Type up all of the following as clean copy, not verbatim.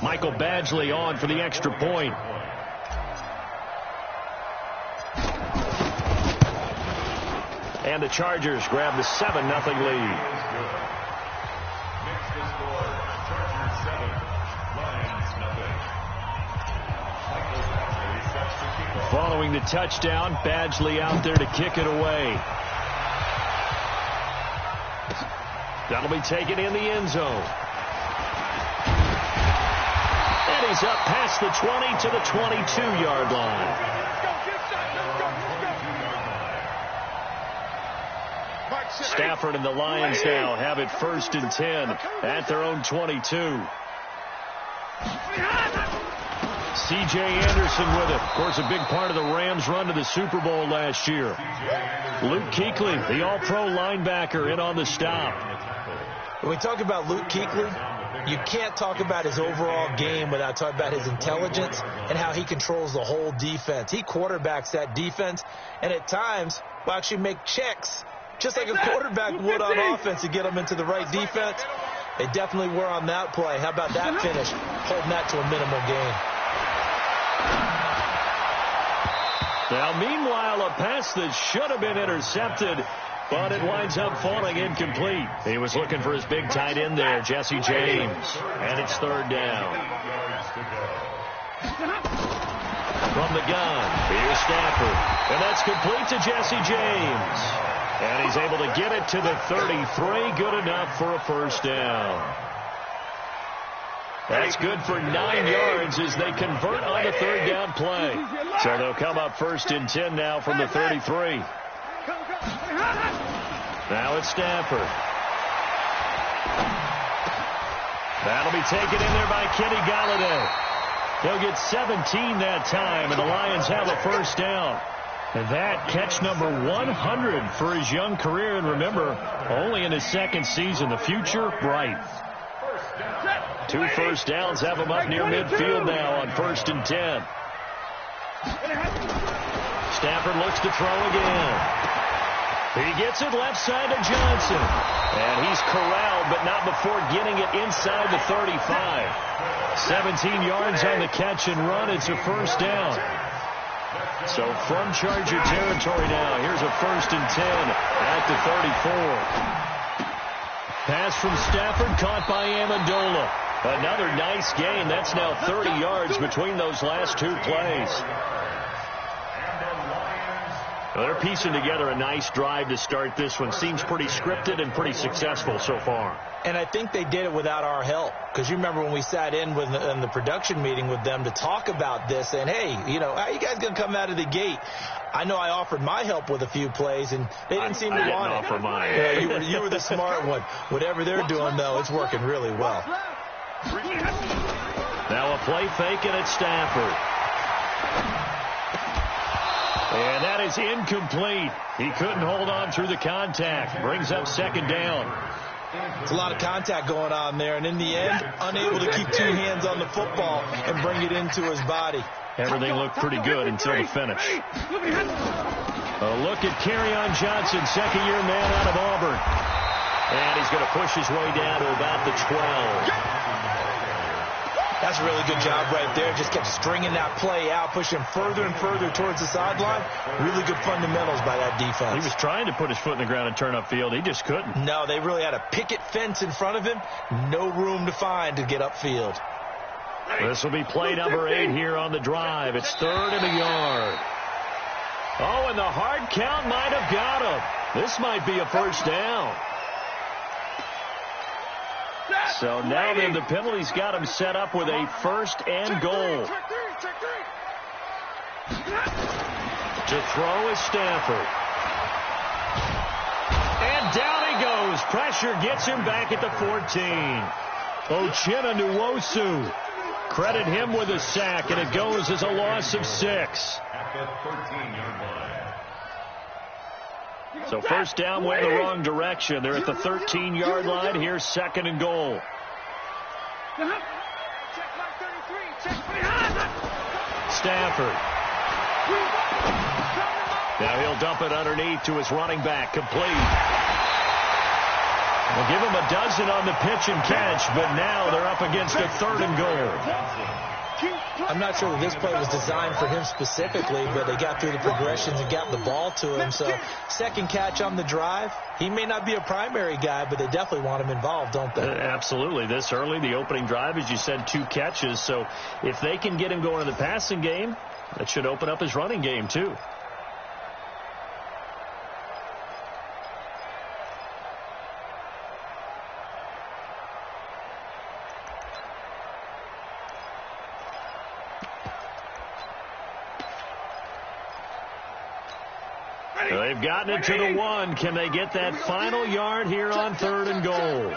Michael Badgley on for the extra point. And the Chargers grab the 7-0 lead. Following the touchdown, Badgley out there to kick it away. That'll be taken in the end zone. And he's up past the 20 to the 22-yard line. Stafford and the Lions now have it 1st and 10 at their own 22. C.J. Anderson with it. Of course, a big part of the Rams' run to the Super Bowl last year. Luke Kuechly, the all-pro linebacker, in on the stop. When we talk about Luke Kuechly, you can't talk about his overall game without talking about his intelligence and how he controls the whole defense. He quarterbacks that defense, and at times will actually make checks, just like a quarterback would on offense, to get them into the right defense. They definitely were on that play. How about that finish, holding that to a minimal gain? Now, meanwhile, a pass that should have been intercepted, but it winds up falling incomplete. He was looking for his big tight end there, Jesse James. And it's 3rd down. From the gun, here's Stafford. And that's complete to Jesse James. And he's able to get it to the 33. Good enough for a 1st down. That's good for 9 yards as they convert on the 3rd down play. So they'll come up 1st and 10 now from the 33. Now it's Stafford. That'll be taken in there by Kenny Golladay. He'll get 17 that time, and the Lions have a 1st down. And that catch number 100 for his young career. And remember, only in his 2nd season. The future bright. 2 1st downs have him up near midfield now on 1st and 10. Stafford looks to throw again. He gets it left side to Johnson. And he's corralled, but not before getting it inside the 35. 17 yards on the catch and run. It's a 1st down. So from Charger territory now, here's a 1st and 10 at the 34. Pass from Stafford caught by Amendola. Another nice gain. That's now 30 yards between those last 2 plays. Well, they're piecing together a nice drive to start this one. Seems pretty scripted and pretty successful so far. And I think they did it without our help. Because you remember when we sat in the production meeting with them to talk about this, and hey, you know, how are you guys going to come out of the gate? I know I offered my help with a few plays, and they didn't seem to want it. I didn't offer mine. Yeah, you were the smart one. Whatever they're doing, though, it's working really well. Now a play fake, and it's Stafford. And that is incomplete. He couldn't hold on through the contact. Brings up 2nd down. It's a lot of contact going on there, and in the end, unable to keep 2 hands on the football and bring it into his body. Everything looked pretty good until the finish. A look at Kerryon Johnson, 2nd-year man out of Auburn. And he's going to push his way down to about the 12. That's a really good job right there. Just kept stringing that play out, pushing further and further towards the sideline. Really good fundamentals by that defense. He was trying to put his foot in the ground and turn upfield. He just couldn't. No, they really had a picket fence in front of him. No room to find to get upfield. This will be play number 8 here on the drive. It's 3rd and a yard. Oh, and the hard count might have got him. This might be a 1st down. So now then the penalty's got him set up with a 1st and goal. To throw is Stafford. And down he goes. Pressure gets him back at the 14. Uchenna Nwosu. Credit him with a sack, and it goes as a loss of 6. So 1st down went the wrong direction. They're at the 13-yard line. Here's 2nd and goal. Stafford. Now he'll dump it underneath to his running back. Complete. We'll give them a dozen on the pitch and catch, but now they're up against a 3rd and goal. I'm not sure that this play was designed for him specifically, but they got through the progressions and got the ball to him. So, second catch on the drive. He may not be a primary guy, but they definitely want him involved, don't they? Absolutely. This early, the opening drive, as you said, 2 catches. So, if they can get him going in the passing game, that should open up his running game, too. They've gotten it to the 1. Can they get that final yard here on 3rd and goal?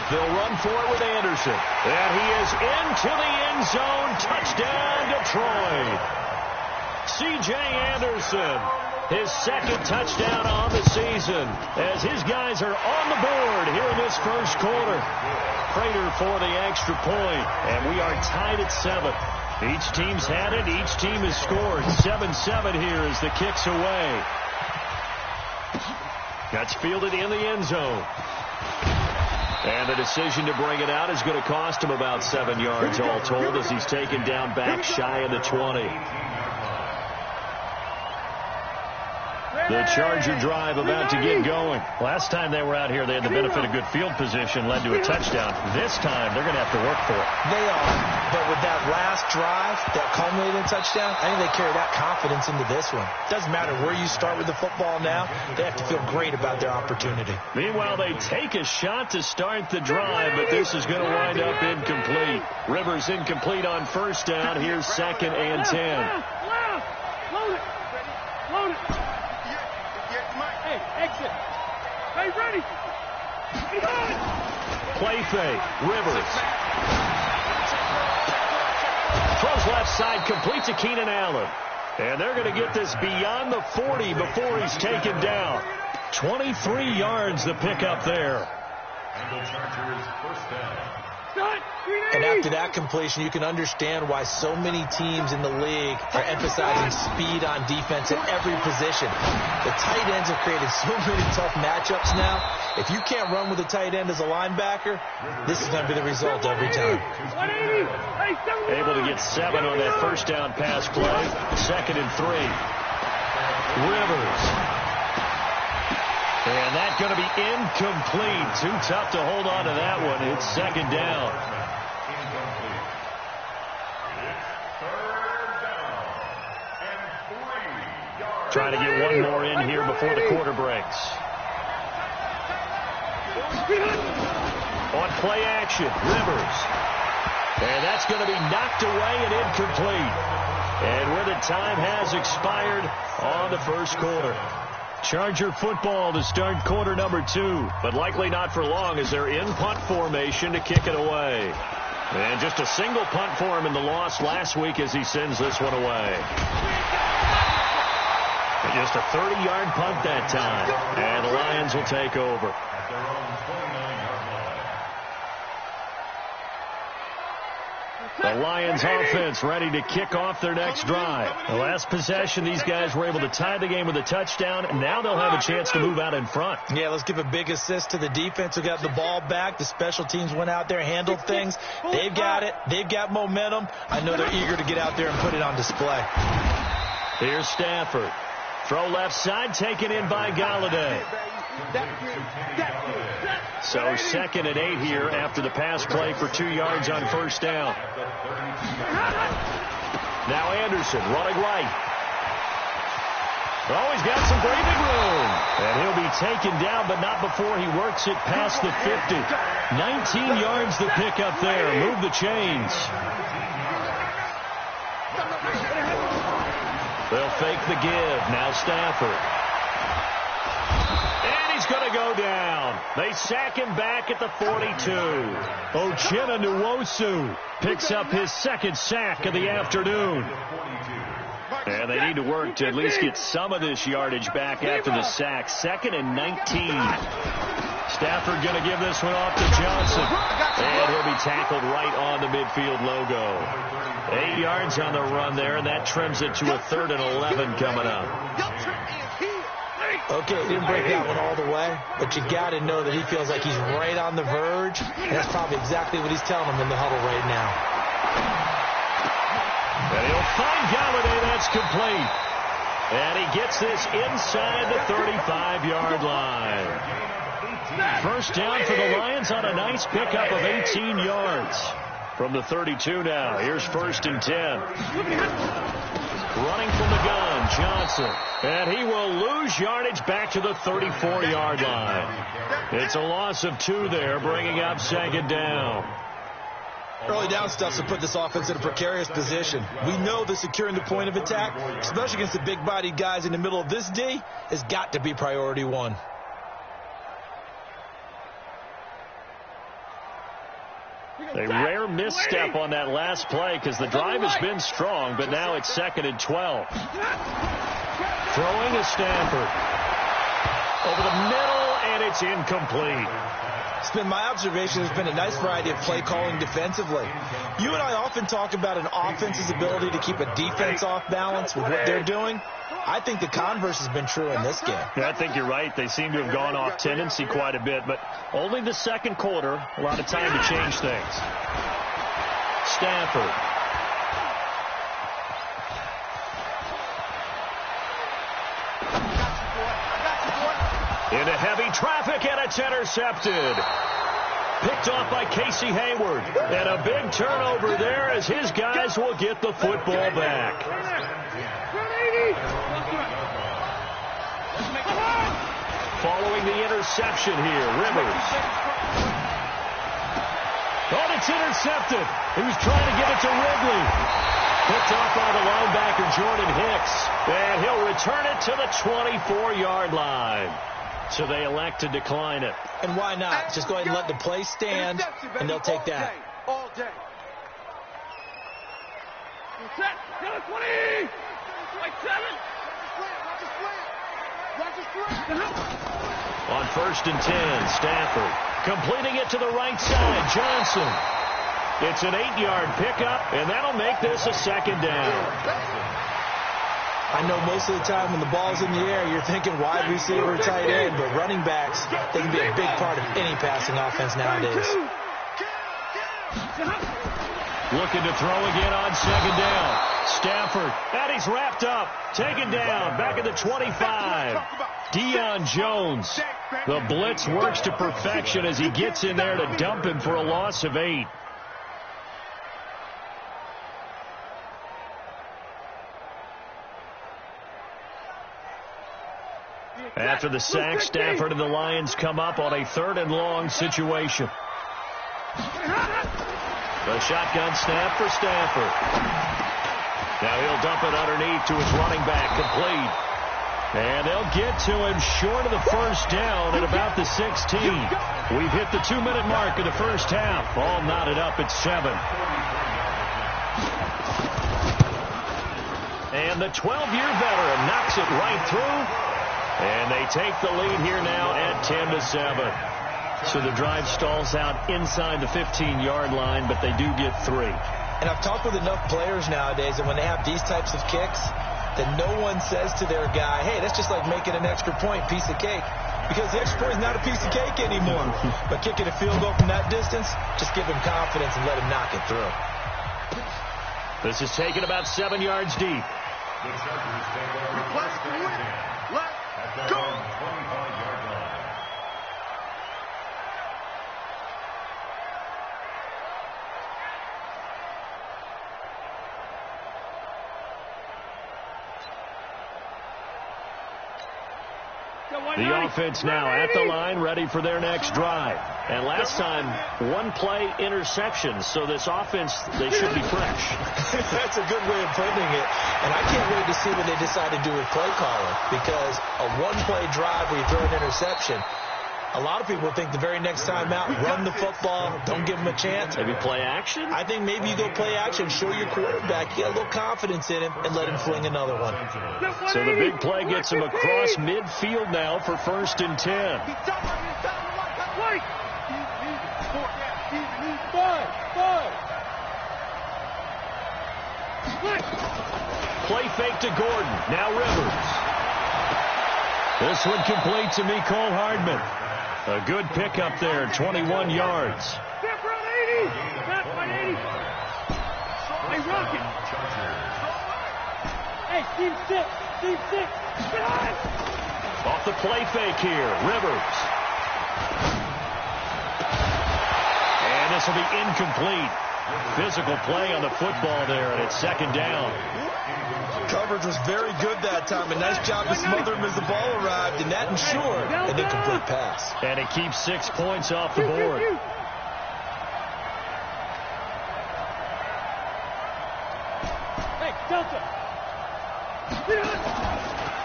They'll run for it with Anderson. And he is into the end zone. Touchdown, Detroit. C.J. Anderson, his 2nd touchdown on the season, as his guys are on the board here in this first quarter. Prater for the extra point, and we are tied at 7. Each team's had it. Each team has scored. 7-7 here as the kick's away. That's fielded in the end zone. And the decision to bring it out is going to cost him about 7 yards all told, as he's taken down back shy of the 20. The Charger drive about to get going. Last time they were out here, they had the benefit of good field position, led to a touchdown. This time, they're going to have to work for it. They are. But with that last drive, that culminated in touchdown, I think they carry that confidence into this one. Doesn't matter where you start with the football now. They have to feel great about their opportunity. Meanwhile, they take a shot to start the drive, but this is going to wind up incomplete. Rivers incomplete on 1st down. Here's 2nd and 10. Load it. Load it. Hey, exit. Hey, ready. Play fake. Rivers. Throws left side, complete to Keenan Allen. And they're going to get this beyond the 40 before he's taken down. 23 yards the pickup there. And the Chargers first down. And after that completion, you can understand why so many teams in the league are emphasizing speed on defense at every position. The tight ends have created so many tough matchups now. If you can't run with a tight end as a linebacker, this is going to be the result every time. Able to get 7 on that 1st down pass play. 2nd and 3. Rivers. And that's going to be incomplete. Too tough to hold on to that one. It's 2nd down. Trying to get one more in here before the quarter breaks. On play action, Rivers. And that's going to be knocked away and incomplete. And where the time has expired on the first quarter. Charger football to start quarter number 2, but likely not for long as they're in punt formation to kick it away. And just a single punt for him in the loss last week as he sends this one away. And just a 30-yard punt that time, and the Lions will take over. The Lions offense ready to kick off their next drive. The last possession, these guys were able to tie the game with a touchdown. Now they'll have a chance to move out in front. Yeah, let's give a big assist to the defense who got the ball back. The special teams went out there, handled things. They've got it. They've got momentum. I know they're eager to get out there and put it on display. Here's Stafford. Throw left side, taken in by Galladay. So 2nd and 8 here after the pass play for 2 yards on 1st down. Now Anderson running right. Oh, he's got some breathing room. And he'll be taken down, but not before he works it past the 50. 19 yards the pickup there. Move the chains. They'll fake the give. Now Stafford. And he's going to go down. They sack him back at the 42. Uchenna Nwosu picks up his 2nd sack of the afternoon. And they need to work to at least get some of this yardage back after the sack. 2nd and 19. Stafford going to give this one off to Johnson. And he'll be tackled right on the midfield logo. 8 yards on the run there, and that trims it to a 3rd and 11 coming up. Okay, he didn't break that one all the way, but you got to know that he feels like he's right on the verge, and that's probably exactly what he's telling him in the huddle right now. And he'll find Galladay. That's complete. And he gets this inside the 35-yard line. First down for the Lions on a nice pickup of 18 yards. From the 32 now. Here's 1st and 10. Running from the gun, Johnson. And he will lose yardage back to the 34-yard line. It's a loss of 2 there, bringing up 2nd down. Early down stuff to put this offense in a precarious position. We know that securing the point of attack, especially against the big-bodied guys in the middle of this D, has got to be priority 1. A rare misstep on that last play because the drive has been strong, but now it's 2nd and 12. Throwing to Stafford. Over the middle, and it's incomplete. It's been my observation there's been a nice variety of play calling defensively. You and I often talk about an offense's ability to keep a defense off balance with what they're doing. I think the converse has been true in this game. Yeah, I think you're right. They seem to have gone off tendency quite a bit, but only the 2nd quarter, a lot of time to change things. Stafford. Into heavy traffic, and it's intercepted. Picked off by Casey Hayward. And a big turnover there as his guys will get the football back. Following the interception here, Rivers. Oh, it's intercepted. He was trying to give it to Ridley. Picked off by the linebacker, Jordan Hicks. And he'll return it to the 24-yard line. So they elect to decline it. And why not? Just go ahead and let the play stand, and they'll take that. All day. Set. 20. Like 7. On 1st and 10, Stafford completing it to the right side. Johnson. It's an 8-yard pickup, and that'll make this a 2nd down. I know most of the time when the ball's in the air, you're thinking wide receiver, tight end, but running backs, they can be a big part of any passing offense nowadays. Looking to throw again on 2nd down. Stafford, and he's wrapped up. Taken down, back at the 25. Deion Jones. The blitz works to perfection as he gets in there to dump him for a loss of 8. After the sack, Stafford and the Lions come up on a 3rd and long situation. The shotgun snap for Stafford. Now he'll dump it underneath to his running back, complete. And they'll get to him short of the 1st down at about the 16. We've hit the 2-minute mark of the 1st half. All knotted up at 7. And the 12-year veteran knocks it right through. And they take the lead here now at 10-7. So the drive stalls out inside the 15-yard line, but they do get 3. And I've talked with enough players nowadays that when they have these types of kicks, that no one says to their guy, hey, that's just like making an extra point, piece of cake. Because the extra point is not a piece of cake anymore. But kicking a field goal from that distance, just give him confidence and let him knock it through. This is taken about 7 yards deep. The Chargers take over first and 10 at their own 25-yard line. The offense now at the line, ready for their next drive. And last time, 1-play interception, so this offense, they should be fresh. That's a good way of putting it. And I can't wait to see what they decide to do with play calling, because a 1-play drive where you throw an interception, a lot of people think the very next time out, run the football, don't give them a chance. Maybe play action? I think maybe you go play action, show your quarterback, get a little confidence in him, and let him fling another one. So the big play gets him across midfield now for 1st and 10. Play fake to Gordon. Now Rivers. This one complete to Mecole Hardman. A good pickup there, 21 yards. Step around 80. Step by 80. Hey, Rocket. Hey, team 6. Team 6. Get on. Off the play fake here, Rivers. And this will be incomplete. Physical play on the football there, and it's second down. Coverage was very good that time. A nice job to smother him as the ball arrived, and that ensured an incomplete pass. And it keeps 6 points off the board. Hey, Delta.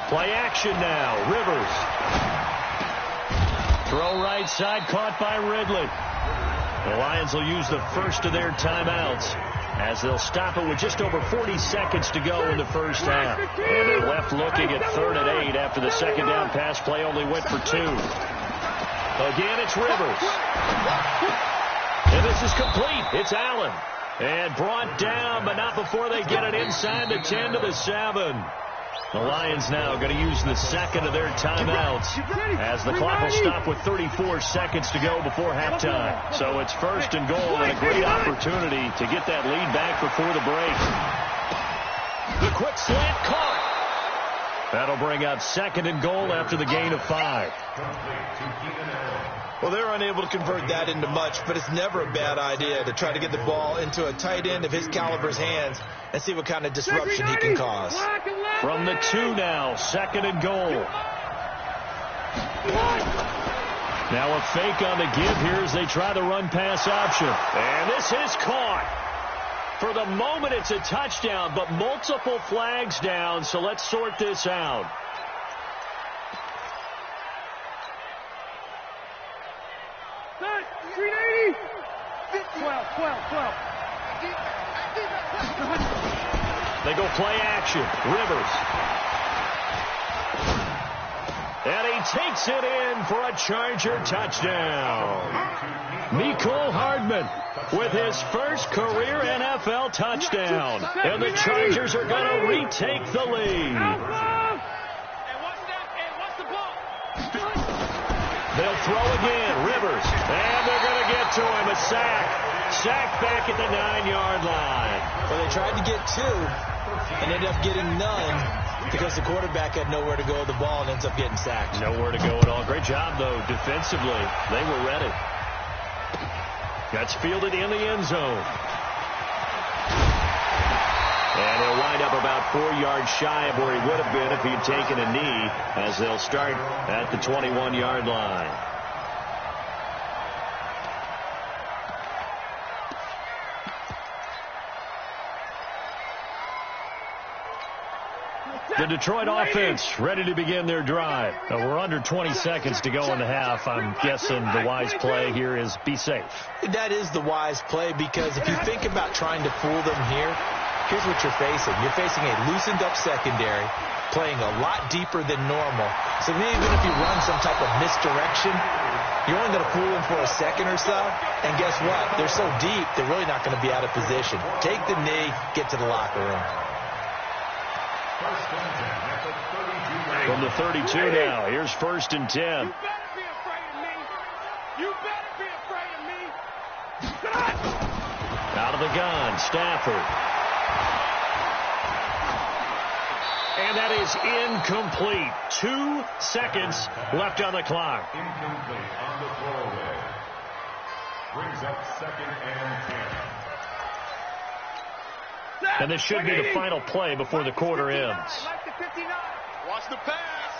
Play action now. Rivers. Throw right side, caught by Ridley. The Lions will use the first of their timeouts as they'll stop it with just over 40 seconds to go in the first half. And they're left looking at 3rd and 8 after the second down pass play only went for 2. Again, it's Rivers. And this is complete. It's Allen. And brought down, but not before they get it inside the 10 to the 7. The Lions now going to use the second of their timeouts as the clock will stop with 34 seconds to go before halftime. So it's 1st and goal and a great opportunity to get that lead back before the break. The quick slant caught. That'll bring up 2nd and goal after the gain of 5. Well, they're unable to convert that into much, but it's never a bad idea to try to get the ball into a tight end of his caliber's hands and see what kind of disruption he can cause. From the 2 now, 2nd and goal. Now a fake on the give here as they try the run pass option. And this is caught. For the moment, it's a touchdown, but multiple flags down, so let's sort this out. Street 80. 12. They go play action. Rivers. And he takes it in for a Charger touchdown. Mecole Hardman with his first career NFL touchdown. And the Chargers are going to retake the lead. They'll throw again. Rivers. And they're going to get to him. A sack. Sack back at the 9-yard line. Well, they tried to get 2 and ended up getting none because the quarterback had nowhere to go with the ball and ends up getting sacked. Nowhere to go at all. Great job, though, defensively. They were ready. That's fielded in the end zone. And he'll wind up about 4 yards shy of where he would have been if he'd taken a knee as they'll start at the 21-yard line. The Detroit offense ready to begin their drive. Now, we're under 20 seconds to go in the half. I'm guessing the wise play here is be safe. That is the wise play because if you think about trying to fool them here, here's what you're facing. You're facing a loosened up secondary, playing a lot deeper than normal. So even if you run some type of misdirection, you're only going to fool them for a second or so. And guess what? They're so deep, they're really not going to be out of position. Take the knee, get to the locker room. From the 32 now, here's 1st and 10. You better be afraid of me. You better be afraid of me. Out of the gun, Stafford. And that is incomplete. 2 seconds left on the clock. Incomplete on the throwaway. Brings up 2nd and 10. And this should be the final play before the quarter ends. Watch the pass.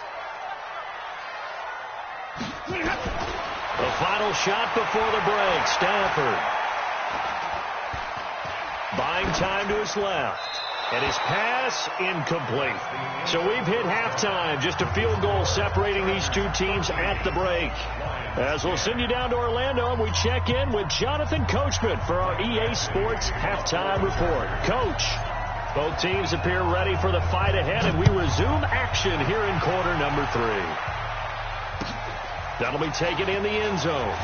The final shot before the break. Stafford. Buying time to his left. And his pass incomplete. So we've hit halftime. Just a field goal separating these two teams at the break. As we'll send you down to Orlando, and we check in with Jonathan Coachman for our EA Sports Halftime Report. Coach, both teams appear ready for the fight ahead, and we resume action here in quarter number 3. That'll be taken in the end zone.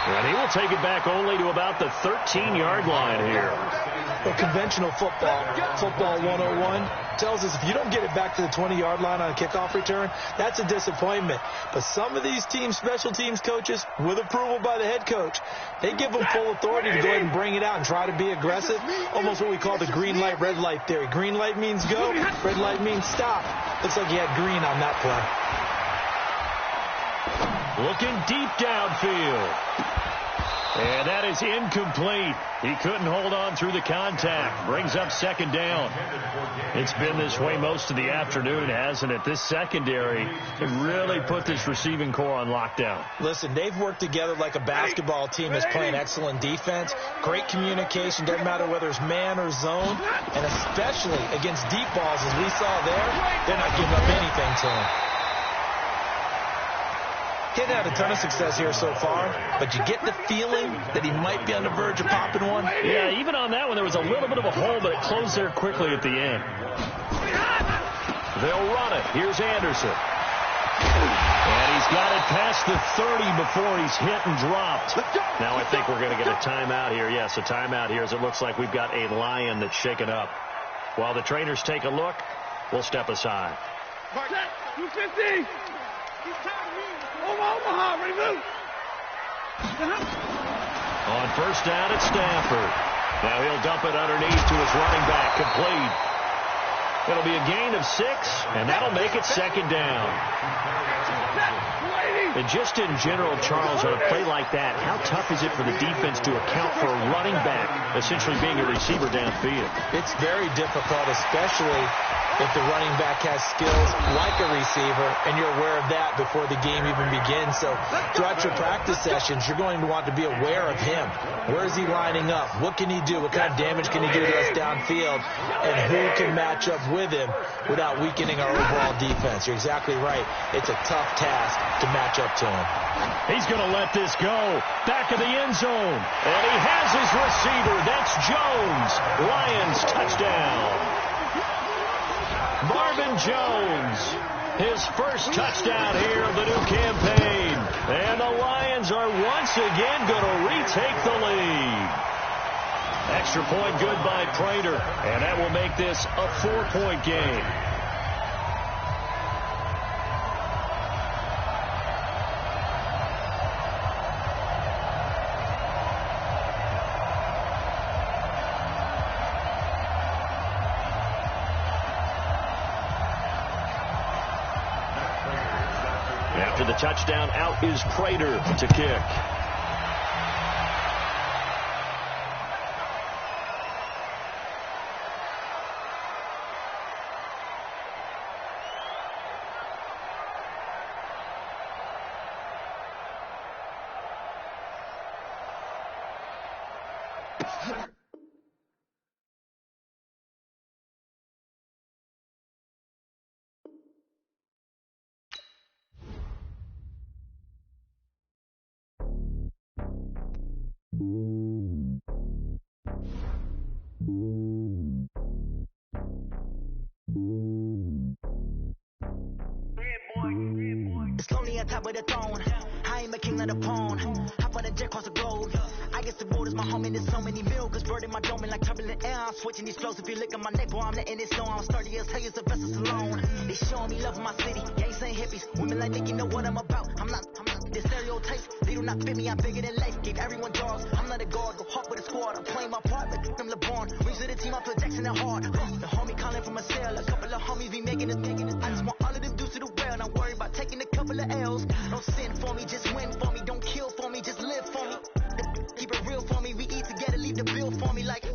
And he will take it back only to about the 13-yard line here. Well, conventional football 101, tells us if you don't get it back to the 20-yard line on a kickoff return, that's a disappointment. But some of these teams, special teams coaches, with approval by the head coach, they give them full authority to go ahead and bring it out and try to be aggressive, almost what we call the green light, red light theory. Green light means go, red light means stop. Looks like he had green on that play. Looking deep downfield. And that is incomplete. He couldn't hold on through the contact. Brings up second down. It's been this way most of the afternoon, hasn't it? This secondary really put this receiving core on lockdown. Listen, they've worked together like a basketball team that's playing excellent defense. Great communication. Doesn't matter whether it's man or zone. And especially against deep balls, as we saw there, they're not giving up anything to him. He hasn't had a ton of success here so far, but you get the feeling that he might be on the verge of popping one. Yeah, even on that one, there was a little bit of a hole, but it closed there quickly at the end. They'll run it. Here's Anderson. And he's got it past the 30 before he's hit and dropped. Now I think we're going to get a timeout here. Yes, a timeout here, as it looks like we've got a lion that's shaken up. While the trainers take a look, we'll step aside. 250. Omaha, remove. On first down, it's Stafford. Now he'll dump it underneath to his running back, complete. It'll be a gain of 6, and that'll make it second down. And just in general, Charles, on a play like that, how tough is it for the defense to account for a running back essentially being a receiver downfield? It's very difficult, especially if the running back has skills like a receiver, and you're aware of that before the game even begins. So throughout your practice sessions, you're going to want to be aware of him. Where is he lining up? What can he do? What kind of damage can he do to us downfield? And who can match up with him without weakening our overall defense? You're exactly right. It's a tough task to match up to him. He's going to let this go. Back of the end zone. And he has his receiver. That's Jones. Lions touchdown. Marvin Jones, his first touchdown here of the new campaign. And the Lions are once again going to retake the lead. Extra point good by Prater, and that will make this a 4-point game. After the touchdown, out is Prater to kick. It's lonely on top of the throne. I am a king of the pawn. Hop on a jet across the globe. I guess the world is my home and there's so many milkers bird in my dome and like turbulent air. I'm switching these flows. If you look at my neck, boy, I'm letting it snow. I'm sturdy as hell as the vessels alone. They showing me love in my city. Gangs and hippies. Women like think you know what I'm about. I'm not the stereotypes. They do not fit me. I'm bigger than life. Gave everyone jaws. I'm not a guard. Go hard with a squad. I'm playing my part like them LeBron. Rings to the team. I feel Jackson and hard. The homie calling from a cell. A couple of homies be making it. I just want all of them dudes to the well. Not worry about taking a couple of L's. Don't sin for me. Just win for me. Don't kill for me. Just live for me. Keep it real for me. We eat together. Leave the bill for me like.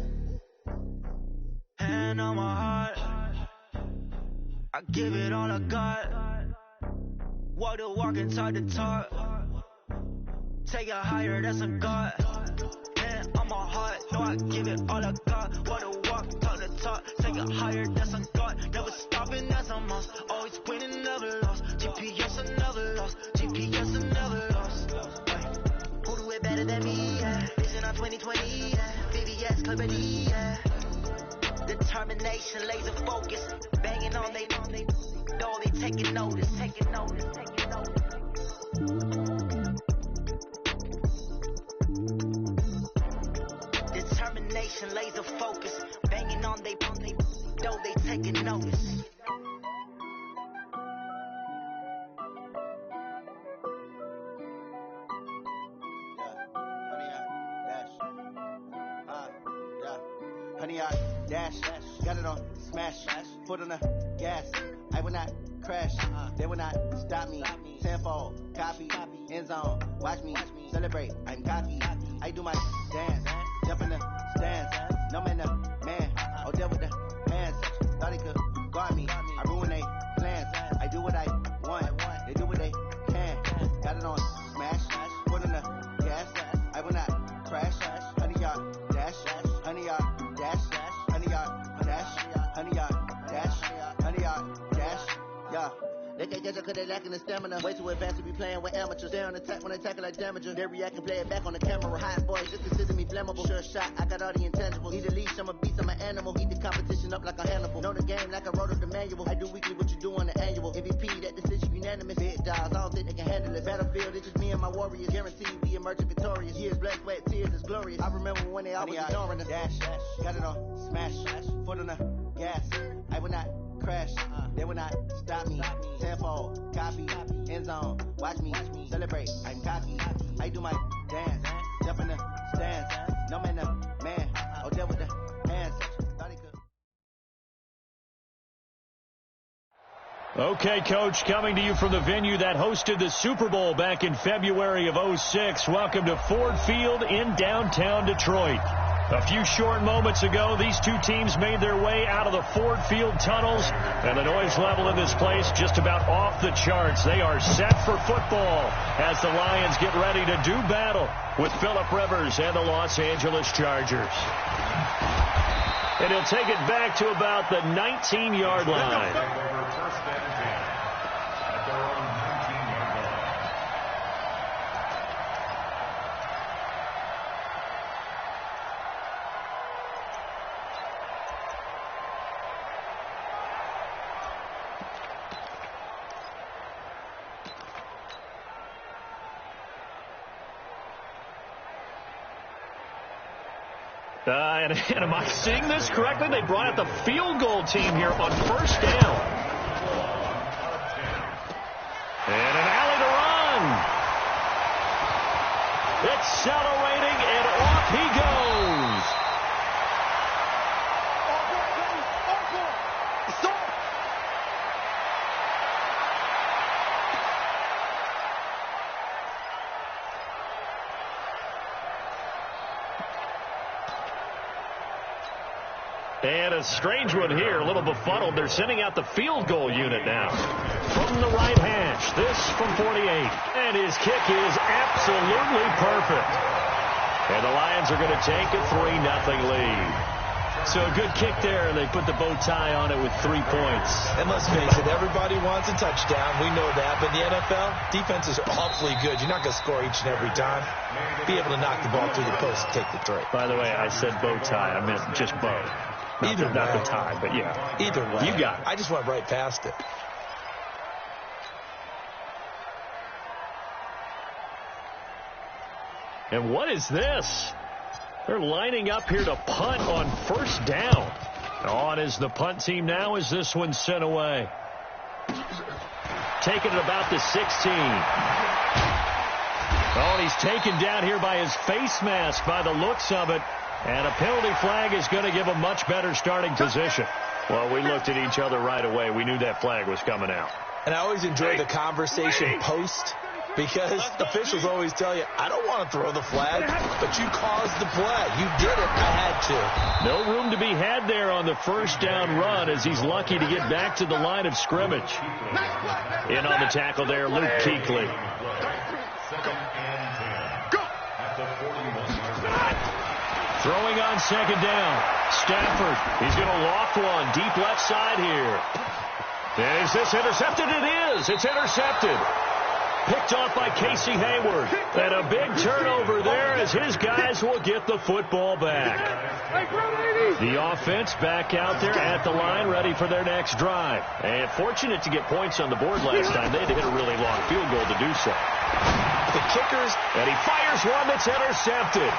Hand on my heart. I give it all I got. Walk the walk and talk the talk. Take it higher, that's a God. Hand on my heart, no, I give it all I got. Walk the walk, talk the talk. Take it higher, that's a God. Never stopping, that's a must. Always winning, never lost. GPS, I never lost. GPS, I never lost. Who do it better than me? Yeah. Vision on 2020, yeah. VVS, Clippity, yeah. Determination, laser focus. Banging on they know they taking notice, taking notice, taking notice. Determination, laser focus. Banging on they though they taking notice. Honey, I dash, got it on smash, foot on the gas. I will not crash, they will not stop me. Tenfold, copy, end zone, watch me celebrate. I'm cocky, I do my dance, jump in the stands. No man, the man, I'll deal with the hands. Thought he could guard me, I ruin they plans. I do what I want, they do what they can. Got it on smash, foot on the gas. I will not crash, honey, y'all dash, honey, y'all dash, honey, y'all dash, honey, y'all dash, honey, y'all dash, yeah. They can't catch up cause they lacking the stamina. Way too advanced to be playing with amateurs. They on attack when they tackle like damager. They react and play it back on the camera. Hot boys just consider me flammable. Sure shot, I got all the intangibles. Need a leash, I'm a beast, I'm an animal. Heat the competition up like a Hannibal. Know the game like I wrote up the manual. I do weekly what you do on the annual. MVP, that decision unanimous. Big dogs, I don't think they can handle it. Battlefield, it's just me and my warriors. Guaranteed we emerge victorious. Years, blood, sweat, tears, it's glorious. I remember when they always ignoring us. Dash, got it on smash, foot on the gas. I will not crash, they will not stop me. Tenfold, copy, end zone, watch me celebrate. I'm cocky, I do my dance, jump in the stands. No man, the man, I'll deal with the hands. Okay, Coach, coming to you from the venue that hosted the Super Bowl back in February of '06. Welcome to Ford Field in downtown Detroit. A few short moments ago, these two teams made their way out of the Ford Field tunnels, and the noise level in this place just about off the charts. They are set for football as the Lions get ready to do battle with Phillip Rivers and the Los Angeles Chargers. And he'll take it back to about the 19-yard line. And am I seeing this correctly? They brought out the field goal team here on first down. And an alley to run. Accelerating, and off he goes. And a strange one here, a little befuddled. They're sending out the field goal unit now. From the right hash, this from 48. And his kick is absolutely perfect. And the Lions are going to take a 3-0 lead. So a good kick there, and they put the bow tie on it with 3 points. And let's face it, everybody wants a touchdown. We know that. But in the NFL, defenses are awfully good. You're not going to score each and every time. Be able to knock the ball through the post and take the 3. By the way, I said bow tie. I meant just bow. Not the tie, but yeah. Either way. You got it. I just went right past it. And what is this? They're lining up here to punt on first down. On is the punt team now as this one's sent away. Taking it about the 16. Oh, and he's taken down here by his face mask by the looks of it. And a penalty flag is going to give a much better starting position. Well, we looked at each other right away. We knew that flag was coming out. And I always enjoy the conversation post, because officials always tell you, I don't want to throw the flag, but you caused the play. You did it. I had to. No room to be had there on the first down run, as he's lucky to get back to the line of scrimmage. In on the tackle there, Luke Kuechly. Throwing on second down. Stafford, he's going to loft one deep left side here. Is this intercepted? It is. It's intercepted. Picked off by Casey Hayward. And a big turnover there as his guys will get the football back. The offense back out there at the line, ready for their next drive. And fortunate to get points on the board last time. They had to hit a really long field goal to do so. The kickers. And he fires one that's intercepted.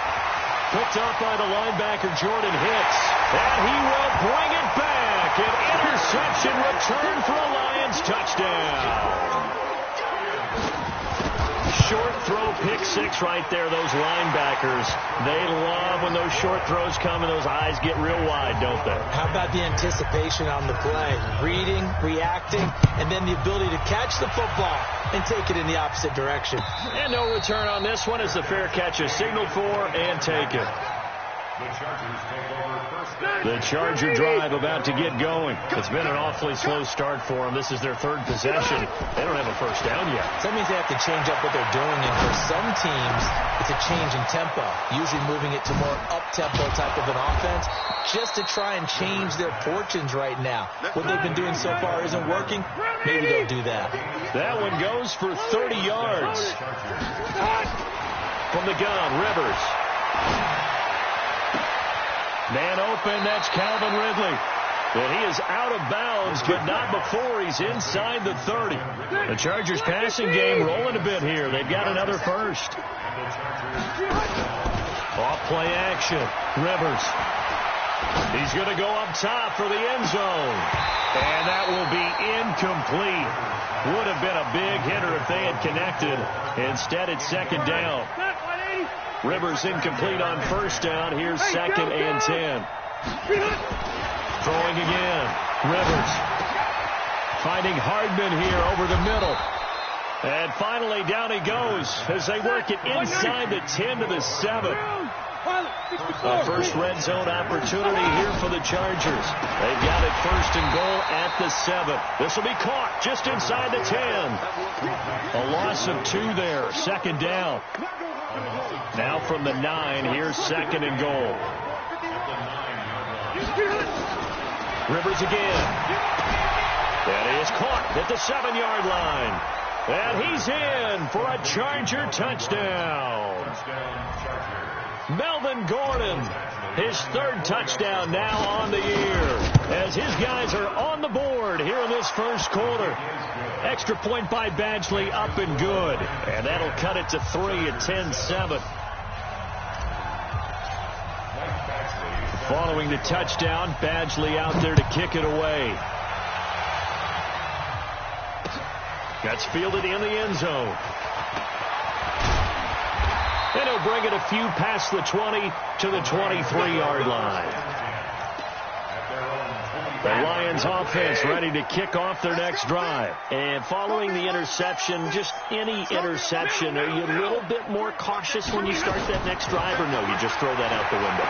Picked up by the linebacker, Jordan Hicks. And he will bring it back. An interception return for a Lions touchdown. Short throw, pick six right there. Those linebackers, they love when those short throws come and those eyes get real wide, don't they? How about the anticipation on the play? Reading, reacting, and then the ability to catch the football and take it in the opposite direction. And no return on this one as the fair catch is signaled for and taken. The Charger drive about to get going. It's been an awfully slow start for them. This is their third possession. They don't have a first down yet. So that means they have to change up what they're doing, and for some teams, it's a change in tempo, usually moving it to more up-tempo type of an offense, just to try and change their fortunes right now. What they've been doing so far isn't working. Maybe they'll do that. That one goes for 30 yards. From the gun, Rivers. Man open, that's Calvin Ridley. And he is out of bounds, but not before he's inside the 30. The Chargers passing game rolling a bit here. They've got another first. Off play action. Rivers. He's going to go up top for the end zone. And that will be incomplete. Would have been a big hitter if they had connected. Instead, it's second down. Rivers incomplete on first down. Here's second and 10. Throwing again. Rivers finding Hardman here over the middle. And finally down he goes as they work it inside the 10 to the 7. A first red zone opportunity here for the Chargers. They've got it first and goal at the 7. This will be caught just inside the 10. A loss of 2 there. Second down. Now from the 9, here's second and goal. Rivers again. And he is caught at the 7-yard line. And he's in for a Charger touchdown. Melvin Gordon, his third touchdown now on the year, as his guys are on the board here in this first quarter. Extra point by Badgley up and good. And that'll cut it to 3 at 10-7. Following the touchdown, Badgley out there to kick it away. That's fielded in the end zone. And he'll bring it a few past the 20 to the 23-yard line. The Lions offense ready to kick off their next drive. And following the interception, just any interception, are you a little bit more cautious when you start that next drive, or no, you just throw that out the window?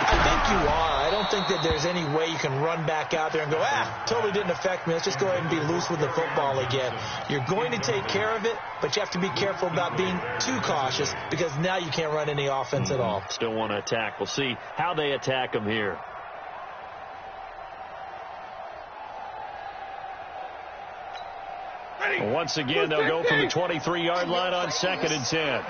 I think you are. I don't think that there's any way you can run back out there and go, totally didn't affect me. Let's just go ahead and be loose with the football again. You're going to take care of it, but you have to be careful about being too cautious because now you can't run any offense at all. Still want to attack. We'll see how they attack them here. Once again, they'll go from the 23-yard line on second and 10.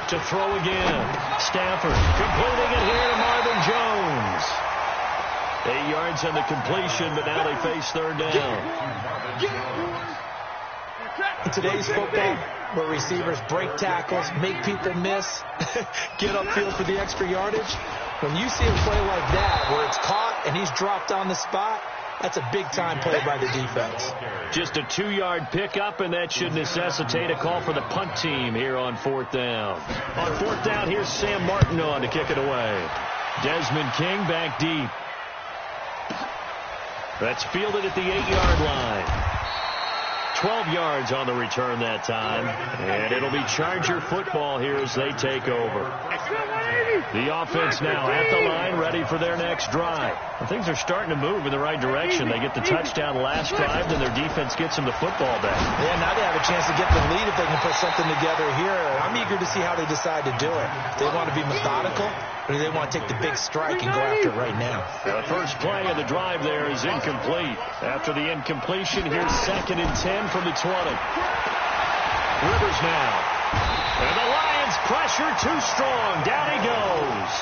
To throw again. Stafford completing it here to Marvin Jones. 8 yards on the completion, but now they face third down. In today's football, where receivers break tackles, make people miss, get upfield for the extra yardage, when you see a play like that where it's caught and he's dropped on the spot, that's a big-time play by the defense. Just a 2-yard pickup, and that should necessitate a call for the punt team here on fourth down. On fourth down, here's Sam Martin on to kick it away. Desmond King back deep. That's fielded at the 8-yard line. 12 yards on the return that time. And it'll be Charger football here as they take over. The offense now at the line, ready for their next drive. And things are starting to move in the right direction. They get the touchdown last drive, then their defense gets them the football back. Yeah, now they have a chance to get the lead if they can put something together here. I'm eger to see how they decide to do it. Do they want to be methodical, or do they want to take the big strike and go after it right now? The first play of the drive there is incomplete. After the incompletion, here's second and 10 from the 20. Rivers now. And the Lions pressure too strong. Down he goes.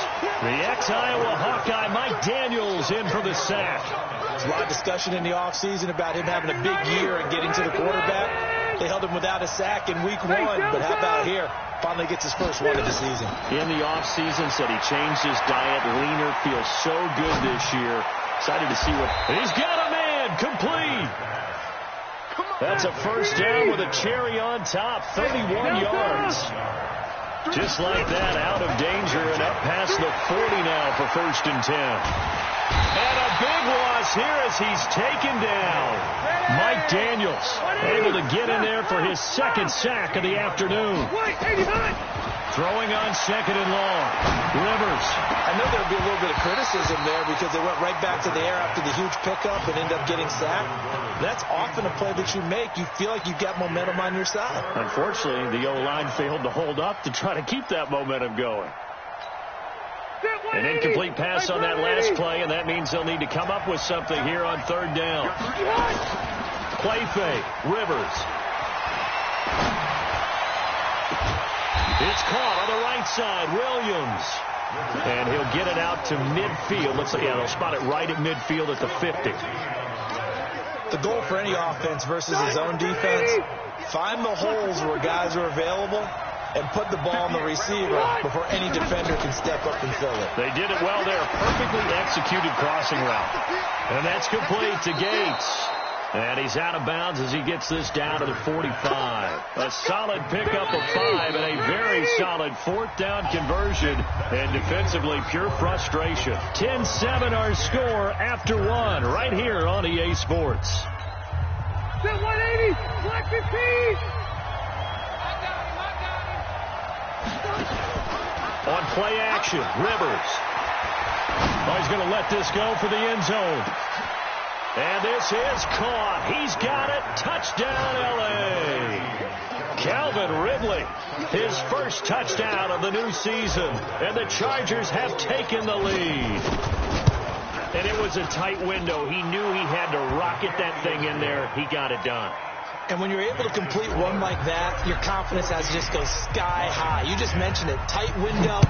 The ex-Iowa Hawkeye Mike Daniels in for the sack. There's a lot of discussion in the offseason about him having a big year and getting to the quarterback. They held him without a sack in week 1, but how about here? Finally gets his first one of the season. In the offseason, said he changed his diet, leaner, feels so good this year. Excited to see what... He's got a man, complete. That's a first down with a cherry on top, 31 yards. Just like that, out of danger and up past the 40 now for 1st and 10. And a big loss here as he's taken down. Mike Daniels able to get in there for his 2nd sack of the afternoon. Throwing on 2nd and long. Rivers. I know there'll be a little bit of criticism there because they went right back to the air after the huge pickup and end up getting sacked. That's often a play that you make. You feel like you've got momentum on your side. Unfortunately, the O-line failed to hold up to try to keep that momentum going. An incomplete pass on that last play, and that means they'll need to come up with something here on 3rd down. Play fake. Rivers. It's caught on the right side. Williams. And he'll get it out to midfield. Looks like, they'll spot it right at midfield at the 50. The goal for any offense versus his own defense, find the holes where guys are available and put the ball on the receiver before any defender can step up and fill it. They did it well there. Perfectly executed crossing route. And that's complete to Gates. And he's out of bounds as he gets this down to the 45. A solid pickup of 5 and a very solid 4th down conversion. And defensively, pure frustration. 10-7 our score after 1 right here on EA Sports. 180, black 15. On play action, Rivers. Oh, he's going to let this go for the end zone. And this is caught. He's got it. Touchdown, L.A. Calvin Ridley, his first touchdown of the new season. And the Chargers have taken the lead. And it was a tight window. He knew he had to rocket that thing in there. He got it done. And when you're able to complete one like that, your confidence has to just go sky high. You just mentioned it. Tight window.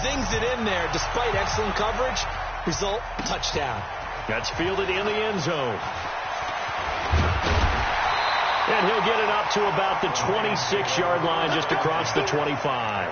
Zings it in there despite excellent coverage. Result, touchdown. That's fielded in the end zone. And he'll get it up to about the 26-yard line, just across the 25.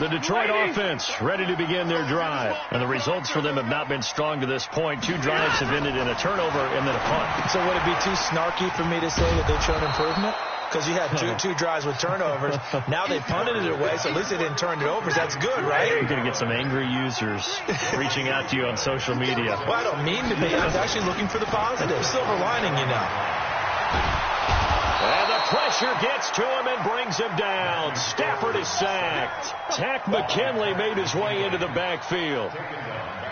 The Detroit offense ready to begin their drive. And the results for them have not been strong to this point. 2 drives have ended in a turnover and then a punt. So would it be too snarky for me to say that they've shown improvement? Because you had two drives with turnovers. Now they punted it away, so at least they didn't turn it over. That's good, right? You're going to get some angry users reaching out to you on social media. Well, I don't mean to be. I was actually looking for the positive. Silver lining, you know. And the pressure gets to him and brings him down. Stafford is sacked. Takk McKinley made his way into the backfield.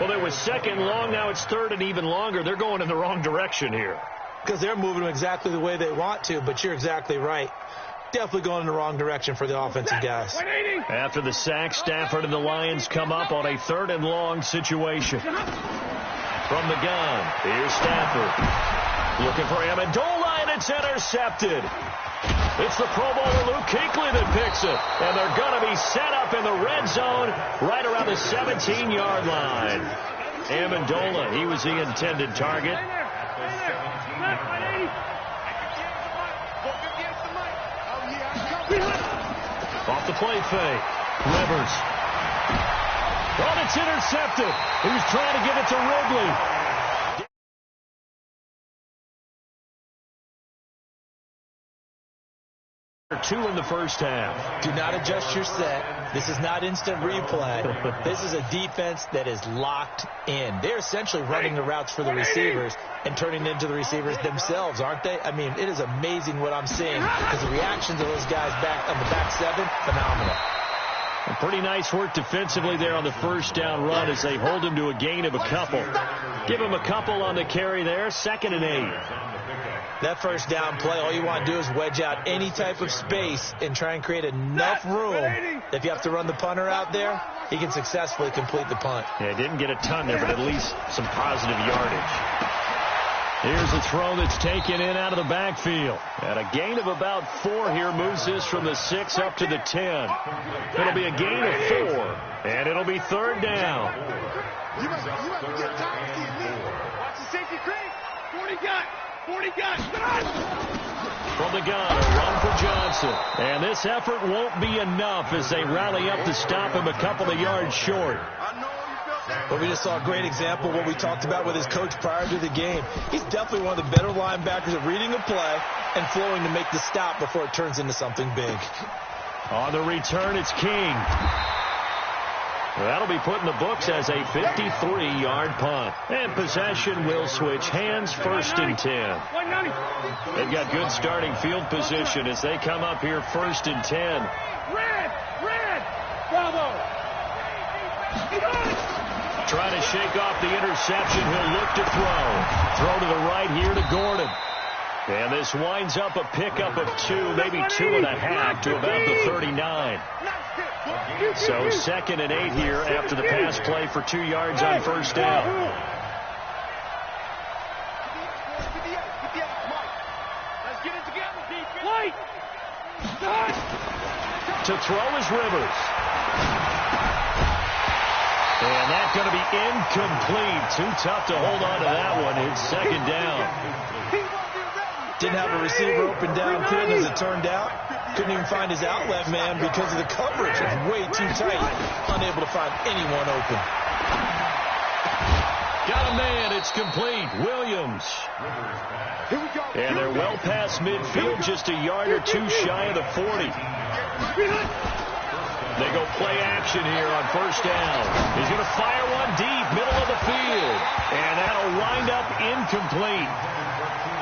Well, it was 2nd and long. Now it's 3rd and even longer. They're going in the wrong direction here. Because they're moving exactly the way they want to, but you're exactly right. Definitely going in the wrong direction for the offensive guys. After the sack, Stafford and the Lions come up on a 3rd and long situation. From the gun, here's Stafford. Looking for Amendola, and it's intercepted. It's the Pro Bowler Luke Kuechly that picks it. And they're going to be set up in the red zone right around the 17-yard line. Amendola, he was the intended target. Off the play fake. Rivers. Oh, it's intercepted. He was trying to give it to Ridley. 2 in the first half. Do not adjust your set. This is not instant replay. This is a defense that is locked in. They're essentially running the routes for the receivers and turning into the receivers themselves, aren't they? I mean, it is amazing what I'm seeing because the reactions of those guys back on the back 7, phenomenal. A pretty nice work defensively there on the first down run as they hold him to a gain of a couple. Give him a couple on the carry there. 2nd and 8. That first down play, all you want to do is wedge out any type of space and try and create enough room. If you have to run the punter out there, he can successfully complete the punt. Yeah, didn't get a ton there, but at least some positive yardage. Here's a throw that's taken in out of the backfield. And a gain of about 4 here moves this from the 6 up to the 10. It'll be a gain of 4, and it'll be 3rd down. You must get tired of seeing me. Watch the safety creep. 40 gun. 40 gun. From the gun, a run for Johnson. And this effort won't be enough as they rally up to stop him a couple of yards short. But we just saw a great example of what we talked about with his coach prior to the game. He's definitely one of the better linebackers at reading a play and flowing to make the stop before it turns into something big. On the return, it's King. That'll be put in the books as a 53-yard punt. And possession will switch hands, 1st and 10. They've got good starting field position as they come up here 1st and 10. Red! Bravo! Trying to shake off the interception. He'll look to throw. Throw to the right here to Gordon. And this winds up a pickup of 2, maybe 2.5 to about the 39. So 2nd and 8 here after the pass play for 2 yards on 1st down. Let's get it together, defense. To throw is Rivers. And that's going to be incomplete. Too tough to hold on to that one. It's 2nd down. Didn't have a receiver open downfield as it turned out. Couldn't even find his outlet man because of the coverage. It was way too tight. Unable to find anyone open. Got a man. It's complete. Williams. And they're well past midfield, just a yard or 2 shy of the 40. They go play action here on 1st down. He's going to fire one deep, middle of the field. And that'll wind up incomplete.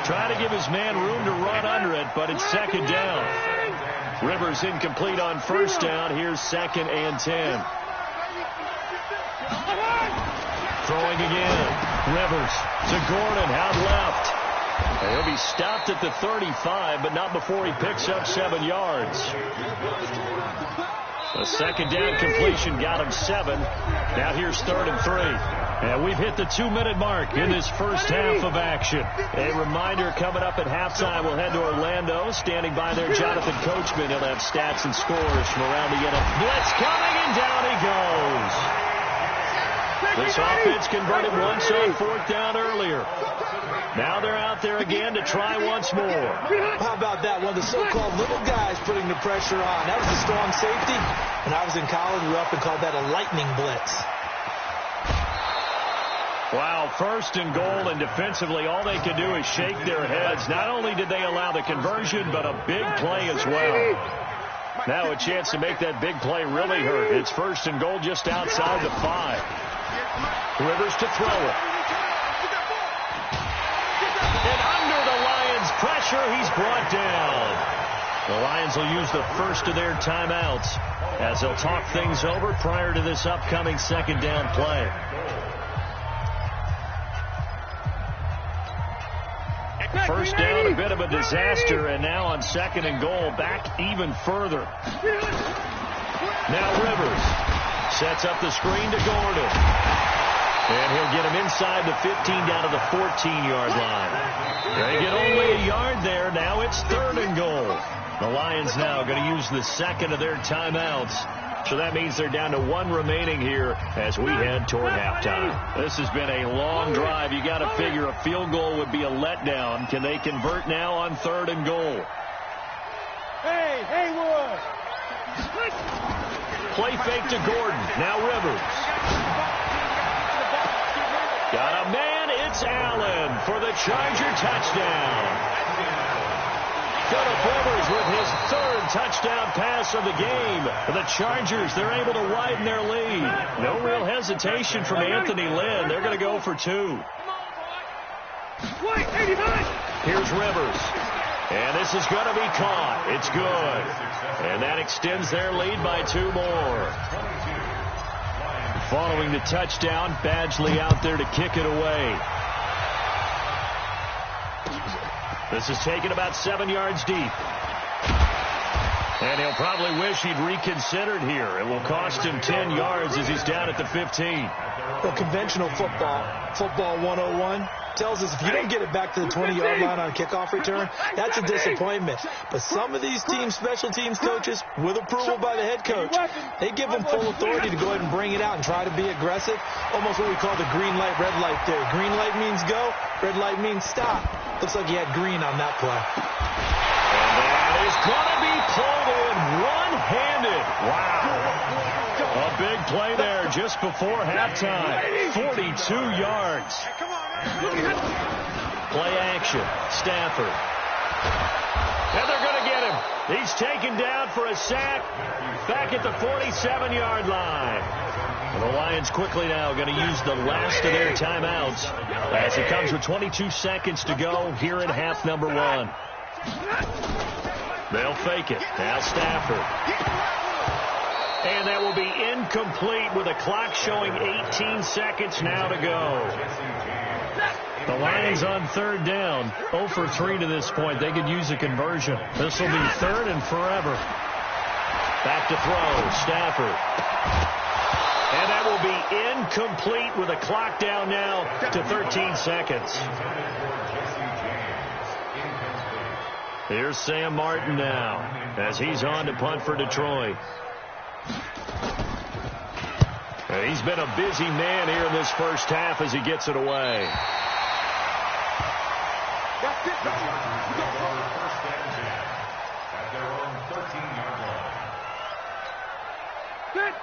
Trying to give his man room to run under it, but it's 2nd down. Rivers incomplete on 1st down. Here's 2nd and 10. Throwing again. Rivers to Gordon out left. And he'll be stopped at the 35, but not before he picks up 7 yards. A 2nd down completion got him 7. Now here's 3rd and 3. And we've hit the 2-minute mark in this first half of action. A reminder coming up at halftime, we'll head to Orlando. Standing by there, Jonathan Coachman. He'll have stats and scores from around the NFL. Blitz coming, and down he goes. This offense converted once on 4th down earlier. Now they're out there again to try once more. How about that? One of the so-called little guys putting the pressure on. That was a strong safety. When I was in college, we often called that a lightning blitz. Wow, 1st and goal, and defensively all they can do is shake their heads. Not only did they allow the conversion, but a big play as well. Now a chance to make that big play really hurt. It's 1st and goal just outside the 5. Rivers to throw it. And under the Lions' pressure, he's brought down. The Lions will use the first of their timeouts as they'll talk things over prior to this upcoming 2nd down play. First down, a bit of a disaster, and now on 2nd and goal, back even further. Now Rivers sets up the screen to Gordon. And he'll get him inside the 15 down to the 14-yard line. They get only a yard there. Now it's 3rd and goal. The Lions now going to use the 2nd of their timeouts. So that means they're down to 1 remaining here as we head toward halftime. This has been a long drive. You got to figure a field goal would be a letdown. Can they convert now on 3rd and goal? Hey, Haywood! Play fake to Gordon. Now Rivers. Got a man. It's Allen for the Charger touchdown. Phillip Rivers with his 3rd touchdown pass of the game. The Chargers, they're able to widen their lead. No real hesitation from Anthony Lynn. They're going to go for 2. Here's Rivers. And this is going to be caught. It's good. And that extends their lead by 2 more. Following the touchdown, Badgley out there to kick it away. This is taken about 7 yards deep. And he'll probably wish he'd reconsidered here. It will cost him 10 yards as he's down at the 15. Well, conventional football 101, tells us if you don't get it back to the 20-yard line on a kickoff return, that's a disappointment. But some of these special teams coaches, with approval by the head coach, they give them full authority to go ahead and bring it out and try to be aggressive. Almost what we call the green light, red light theory. Green light means go, red light means stop. Looks like he had green on that play. And that is going to be pulled in one-handed. Wow. A big play there just before halftime. 42 yards. Play action. Stafford. And they're going to get him. He's taken down for a sack back at the 47-yard line. And the Lions quickly now going to use the last of their timeouts as it comes with 22 seconds to go here in half number 1. They'll fake it. Now Stafford. And that will be incomplete with a clock showing 18 seconds now to go. The Lions on third down, 0 for 3 to this point. They could use a conversion. This will be third and forever. Back to throw, Stafford. And that will be incomplete with a clock down now to 13 seconds. Here's Sam Martin now as he's on to punt for Detroit. And he's been a busy man here in this first half as he gets it away.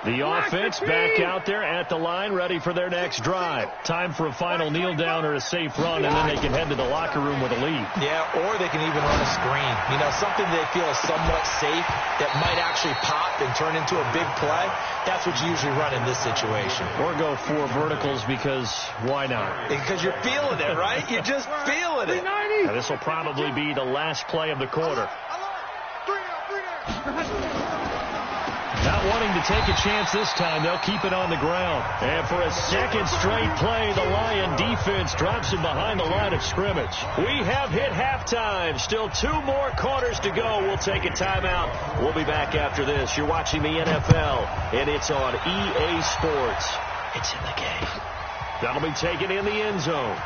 The offense back out there at the line, ready for their next drive. Time for a final kneel down or a safe run, and then they can head to the locker room with a lead. Yeah, or they can even run a screen. You know, something they feel is somewhat safe that might actually pop and turn into a big play. That's what you usually run in this situation. Or go 4 verticals because why not? Because you're feeling it, right? You're just feeling it. Now, this will probably be the last play of the quarter. Not wanting to take a chance this time, they'll keep it on the ground. And for a second straight play, the Lion defense drops him behind the line of scrimmage. We have hit halftime. Still 2 more quarters to go. We'll take a timeout. We'll be back after this. You're watching the NFL, and it's on EA Sports. It's in the game. That'll be taken in the end zone.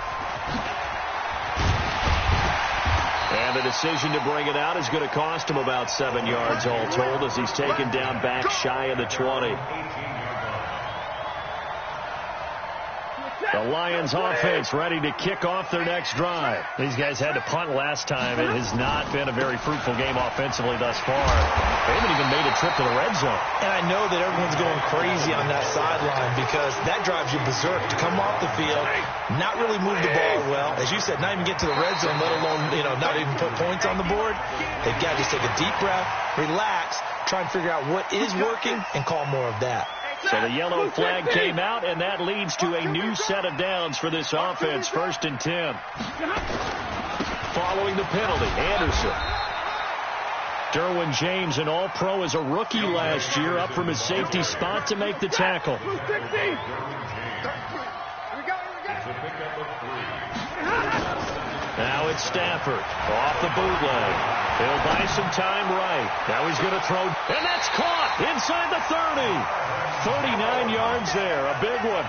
And the decision to bring it out is going to cost him about 7 yards all told as he's taken down back shy of the 20. The Lions offense ready to kick off their next drive. These guys had to punt last time. It has not been a very fruitful game offensively thus far. They haven't even made a trip to the red zone. And I know that everyone's going crazy on that sideline because that drives you berserk to come off the field, not really move the ball well. As you said, not even get to the red zone, let alone, not even put points on the board. They've got to just take a deep breath, relax, try and figure out what is working, and call more of that. So the yellow flag came out, and that leads to a new set of downs for this offense. 1st and 10. Following the penalty, Anderson. Derwin James, an all-pro as a rookie last year, up from his safety spot to make the tackle. Now it's Stafford off the bootleg. He'll buy some time right. Now he's going to throw, and that's caught inside the 30. 39 yards there, a big one.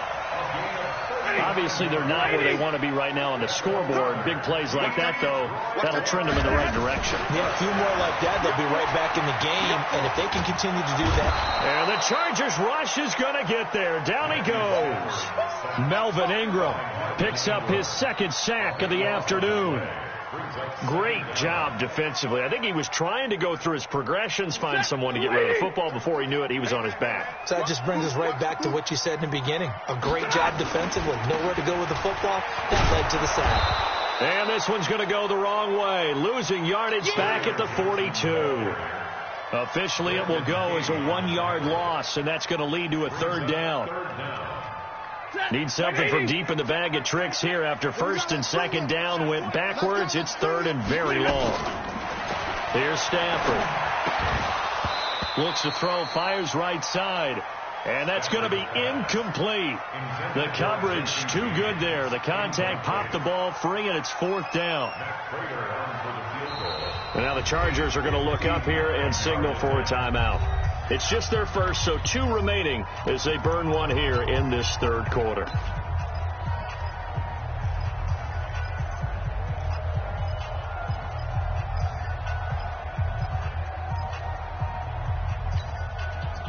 Obviously, they're not where they want to be right now on the scoreboard. Big plays like that, though, that'll trend them in the right direction. Yeah, a few more like that, they'll be right back in the game. And if they can continue to do that. And the Chargers rush is going to get there. Down he goes. Melvin Ingram picks up his 2nd sack of the afternoon. Great job defensively. I think he was trying to go through his progressions, find someone to get rid of the football. Before he knew it, he was on his back. So that just brings us right back to what you said in the beginning. A great job defensively. Nowhere to go with the football. That led to the sack. And this one's going to go the wrong way. Losing yardage back at the 42. Officially, it will go as a 1-yard loss, and that's going to lead to a 3rd down. Need something from deep in the bag of tricks here after 1st and 2nd down went backwards. It's 3rd and very long. Here's Stafford. Looks to throw, fires right side. And that's going to be incomplete. The coverage too good there. The contact popped the ball free, and it's 4th down. And now the Chargers are going to look up here and signal for a timeout. It's just their first, so 2 remaining as they burn one here in this 3rd quarter.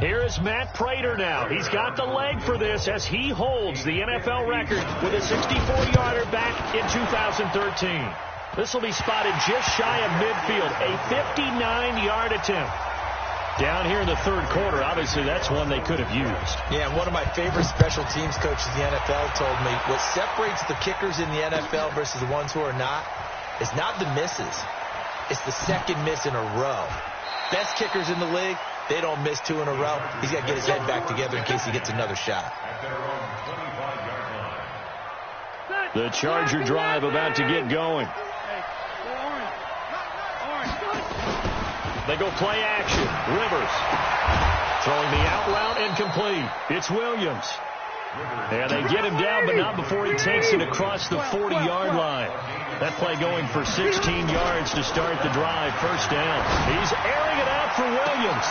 Here is Matt Prater now. He's got the leg for this as he holds the NFL record with a 64-yarder back in 2013. This will be spotted just shy of midfield, a 59-yard attempt. Down here in the third quarter, obviously that's one they could have used. Yeah, and one of my favorite special teams coaches in the NFL told me what separates the kickers in the NFL versus the ones who are not is not the misses. It's the second miss in a row. Best kickers in the league, they don't miss 2 in a row. He's got to get his head back together in case he gets another shot. The Charger drive about to get going. They go play action. Rivers throwing the out route incomplete. It's Williams. And they get him down, but not before he takes it across the 40-yard line. That play going for 16 yards to start the drive. First down. He's airing it out for Williams.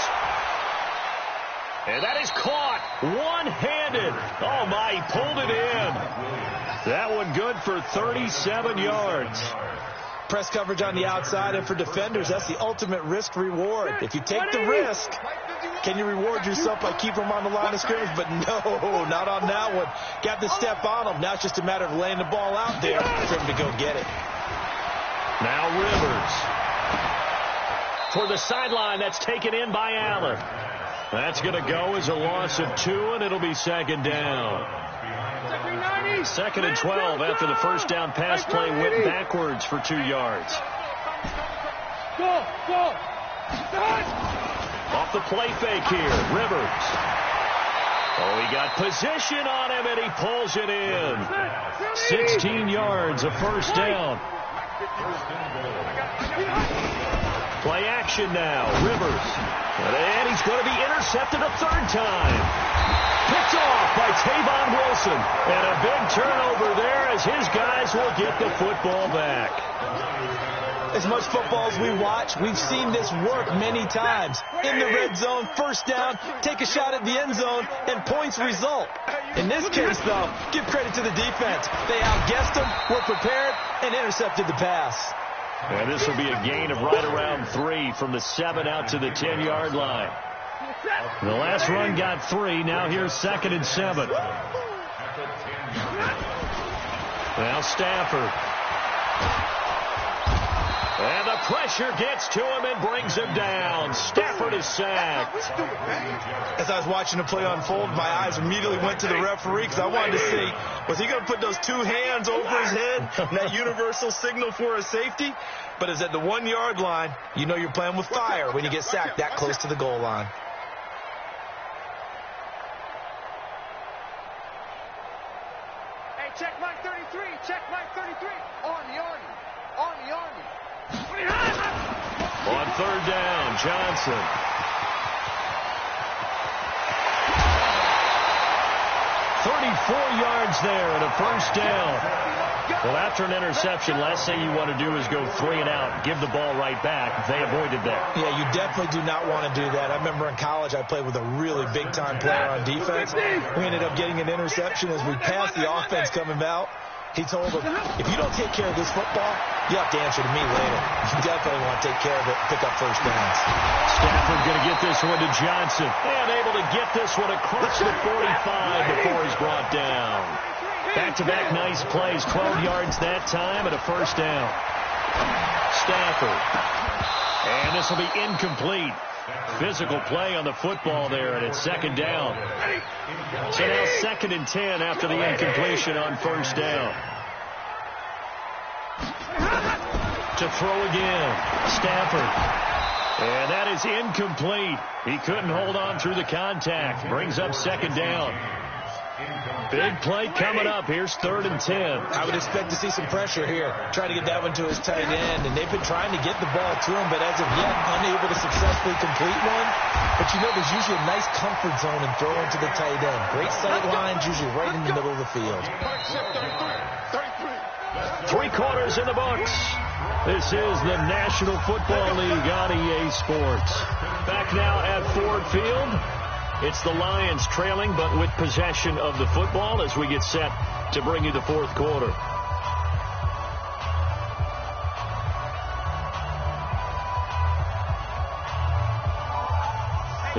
And that is caught one-handed. Oh, my, he pulled it in. That one good for 37 yards. Press coverage on the outside, and for defenders, that's the ultimate risk-reward. If you take the risk, can you reward yourself by keeping them on the line of scrimmage? But no, not on that one. Got to step on them. Now it's just a matter of laying the ball out there for him to go get it. Now Rivers. For the sideline, that's taken in by Allen. That's going to go as a loss of 2, and it'll be second down. Second and 12 after the first down pass play went backwards for 2 yards. Off the play fake here, Rivers. Oh, he got position on him, and he pulls it in. 16 yards, a first down. Play action now, Rivers. And he's going to be intercepted a third time. Picked off by Tavon Wilson. And a big turnover there as his guys will get the football back. As much football as we watch, we've seen this work many times. In the red zone, first down, take a shot at the end zone, and points result. In this case, though, give credit to the defense. They outguessed them, were prepared, and intercepted the pass. And this will be a gain of right around 3 from the 7 out to the 10-yard line. The last run got 3. Now here's second and 7. Now Stafford. And the pressure gets to him and brings him down. Stafford is sacked. As I was watching the play unfold, my eyes immediately went to the referee because I wanted to see, was he going to put those 2 hands over his head, that universal signal for a safety? But it's at the 1-yard line. You know you're playing with fire when you get sacked that close to the goal line. Hey, check mark 33. Check mark 33. On the Army. On the Army. On third down, Johnson. Yards there and a first down. Well, after an interception, last thing you want to do is go 3 and out, give the ball right back. They avoided that. Yeah, you definitely do not want to do that. I remember in college I played with a really big-time player on defense. We ended up getting an interception as we passed the offense coming out. He told him, if you don't take care of this football, you have to answer to me later. You definitely want to take care of it, pick up first downs. Stafford going to get this one to Johnson. And able to get this one across the 45 before he's brought down. Back-to-back nice plays, 12 yards that time and a first down. Stafford. And this will be incomplete. Physical play on the football there, and it's second down. So now second and 10 after the incompletion on first down. To throw again, Stafford. And that is incomplete. He couldn't hold on through the contact. Brings up second down. Big play coming up. Here's third and 10. I would expect to see some pressure here. Trying to get that one to his tight end. And they've been trying to get the ball to him, but as of yet, unable to successfully complete one. But you know, there's usually a nice comfort zone in throwing to the tight end. Great sight lines, usually right in the middle of the field. 3 quarters in the books. This is the National Football League on EA Sports. Back now at Ford Field. It's the Lions trailing, but with possession of the football as we get set to bring you the fourth quarter.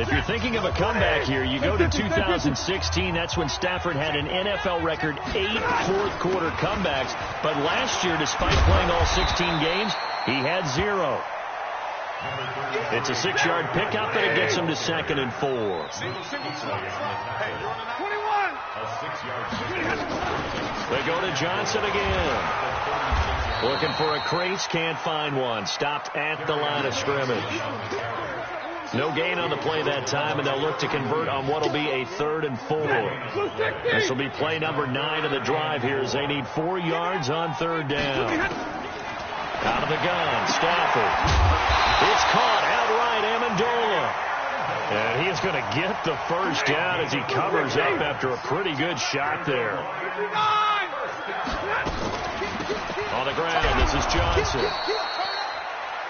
If you're thinking of a comeback here, you go to 2016. That's when Stafford had an NFL record 8 fourth-quarter comebacks. But last year, despite playing all 16 games, he had 0. It's a 6-yard pickup, and it gets him to 2nd and 4. 21. They go to Johnson again. Looking for a crease, can't find one. Stopped at the line of scrimmage. No gain on the play that time, and they'll look to convert on what will be a 3rd and 4. This will be play number 9 of the drive here as they need 4 yards on 3rd down. Out of the gun, Stafford. It's caught outright, Amendola. And he is going to get the first down as he covers up after a pretty good shot there. On the ground, this is Johnson.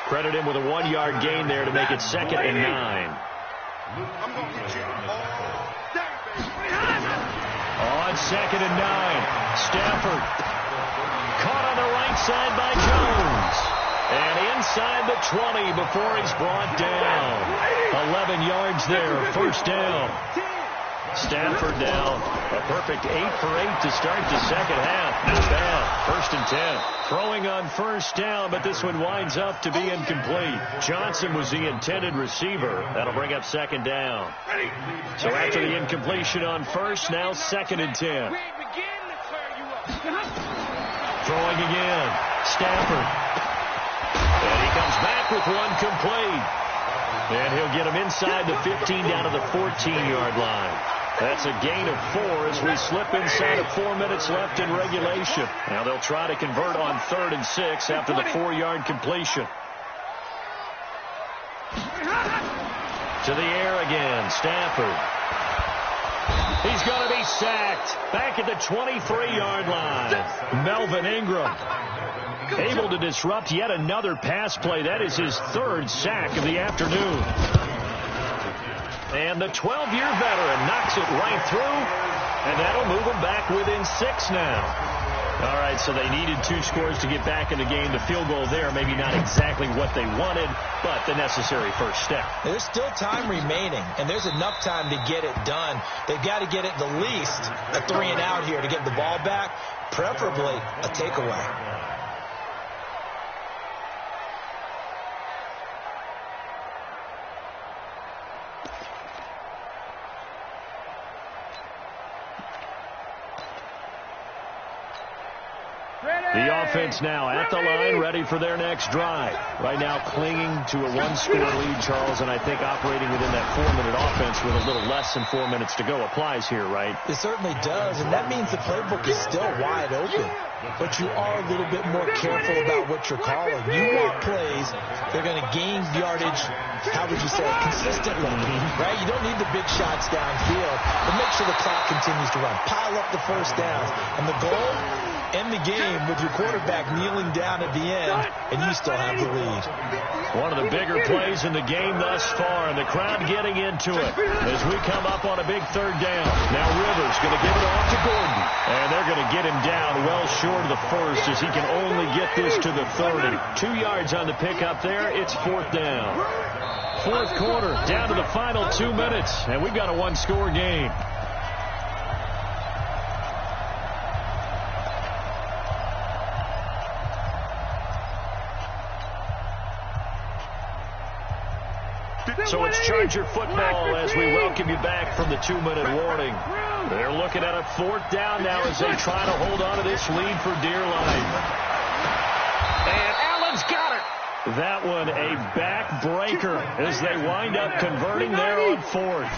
Credit him with a 1-yard gain there to make it 2nd and 9. On 2nd and 9, Stafford. Caught on the right side by Jones. And inside the 20 before he's brought down. 11 yards there, first down. Stafford down. A perfect 8 for 8 to start the second half. Not bad. 1st and 10. Throwing on first down, but this one winds up to be incomplete. Johnson was the intended receiver. That'll bring up 2nd down. So after the incompletion on first, now 2nd and 10. Throwing again. Stafford. And he comes back with one complete. And he'll get him inside the 15 down to the 14-yard line. That's a gain of 4 as we slip inside of 4 minutes left in regulation. Now they'll try to convert on 3rd and 6 after the 4-yard completion. To the air again, Stafford. He's going to be sacked. Back at the 23-yard line. Melvin Ingram able to disrupt yet another pass play. That is his 3rd sack of the afternoon. And the 12-year veteran knocks it right through, and that'll move them back within 6 now. All right, so they needed 2 scores to get back in the game. The field goal there, maybe not exactly what they wanted, but the necessary first step. There's still time remaining, and there's enough time to get it done. They've got to get it the least a 3 and out here to get the ball back, preferably a takeaway. The offense now at the line, ready for their next drive. Right now clinging to a 1-score lead, Charles, and I think operating within that 4-minute offense with a little less than 4 minutes to go applies here, right? It certainly does, and that means the playbook is still wide open. But you are a little bit more careful about what you're calling. You want plays that are going to gain yardage, how would you say it, consistently, right? You don't need the big shots downfield, but make sure the clock continues to run. Pile up the first downs. And the goal, end the game with your quarterback kneeling down at the end, and you still have the lead. One of the bigger plays in the game thus far, and the crowd getting into it as we come up on a big 3rd down. Now Rivers going to give it off to Gordon, and they're going to get him down well short of the first as he can only get this to the 30. 2 yards on the pickup there. It's 4th down. 4th quarter, down to the final 2 minutes, and we've got a 1-score game. So it's Charger football as we welcome you back from the 2-minute warning. They're looking at a 4th down now as they try to hold on to this lead for dear life. And Allen's got it. That one a backbreaker as they wind up converting there on 4th.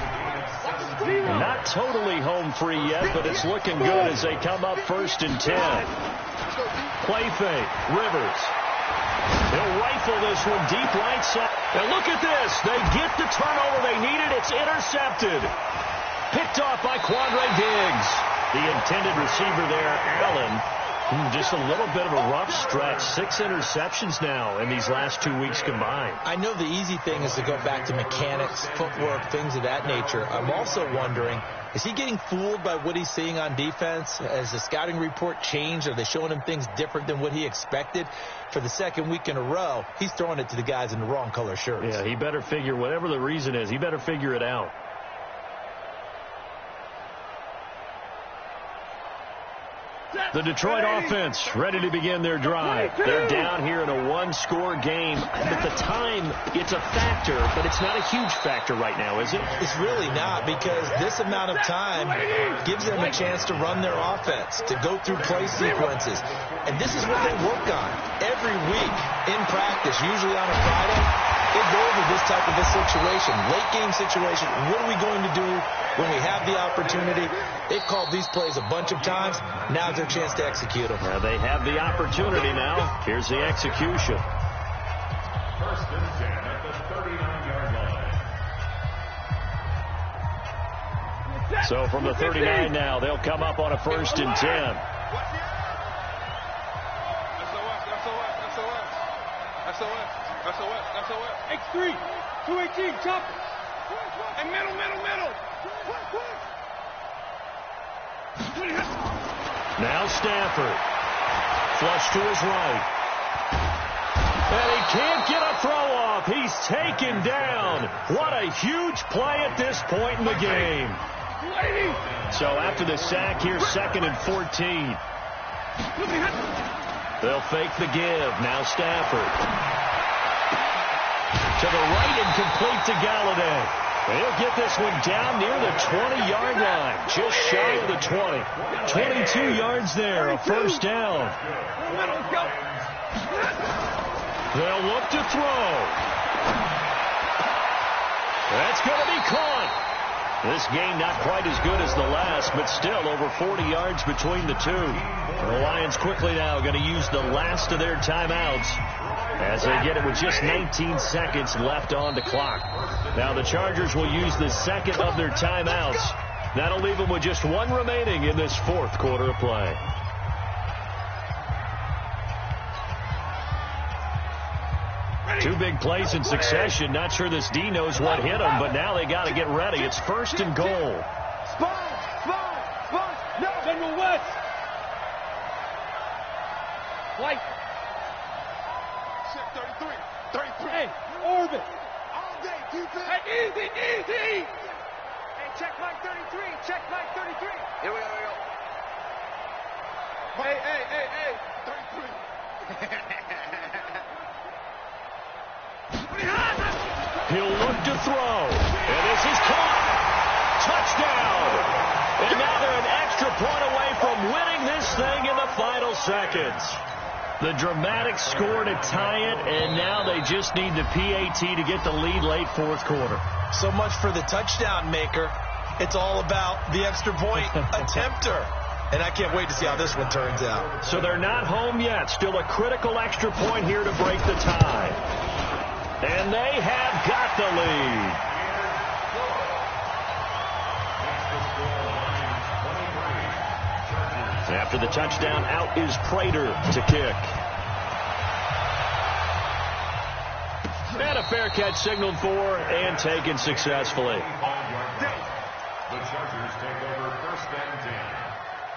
Not totally home free yet, but it's looking good as they come up 1st and 10. Play fake. Rivers. He'll rifle this one deep right side. And look at this. They get the turnover they needed. It's intercepted. Picked off by Quandre Diggs. The intended receiver there, Allen. Just a little bit of a rough stretch. 6 interceptions now in these last 2 weeks combined. I know the easy thing is to go back to mechanics, footwork, things of that nature. I'm also wondering, is he getting fooled by what he's seeing on defense? Has the scouting report changed? Are they showing him things different than what he expected? For the second week in a row, he's throwing it to the guys in the wrong color shirts. Yeah, he better figure, whatever the reason is, he better figure it out. The Detroit offense ready to begin their drive. They're down here in a one-score game. At the time, it's a factor, but it's not a huge factor right now, is it? It's really not, because this amount of time gives them a chance to run their offense, to go through play sequences. And this is what they work on every week in practice, usually on a Friday. They go over this type of a situation, late game situation. What are we going to do when we have the opportunity? They've called these plays a bunch of times. Now's their chance to execute them. Now they have the opportunity now. Here's the execution. First and 10 at the 39-yard line. So from the 39 now, they'll come up on a 1st and 10. X3, 218, chop it. And middle. Now Stafford. Flush to his right. And he can't get a throw off. He's taken down. What a huge play at this point in the game. So after the sack, here's 2nd and 14. They'll fake the give. Now Stafford. To the right and complete to Galladay. He'll get this one down near the 20-yard line. Just shy of the 20. 22 yards there, a 1st down. They'll look to throw. That's going to be caught. This game not quite as good as the last, but still over 40 yards between the two. The Lions quickly now going to use the last of their timeouts as they get it with just 19 seconds left on the clock. Now the Chargers will use the second of their timeouts. That'll leave them with just one remaining in this 4th quarter of play. Two big plays in succession. Not sure this D knows what hit him, but now they got to get ready. It's 1st and goal. No. General West. White. 33. Hey, orbit. All day, defense. Hey, easy. Hey, check Mike 33. Check Mike 33. Here we go. Hey. 33. He'll look to throw. And this is caught. Touchdown. And now they're an extra point away from winning this thing in the final seconds. The dramatic score to tie it, and now they just need the PAT to get the lead late 4th quarter. So much for the touchdown maker. It's all about the extra point attempter. And I can't wait to see how this one turns out. So they're not home yet. Still a critical extra point here to break the tie. And they have got the lead. After the touchdown, out is Prater to kick. And a fair catch signaled for and taken successfully. The Chargers take over 1st and 10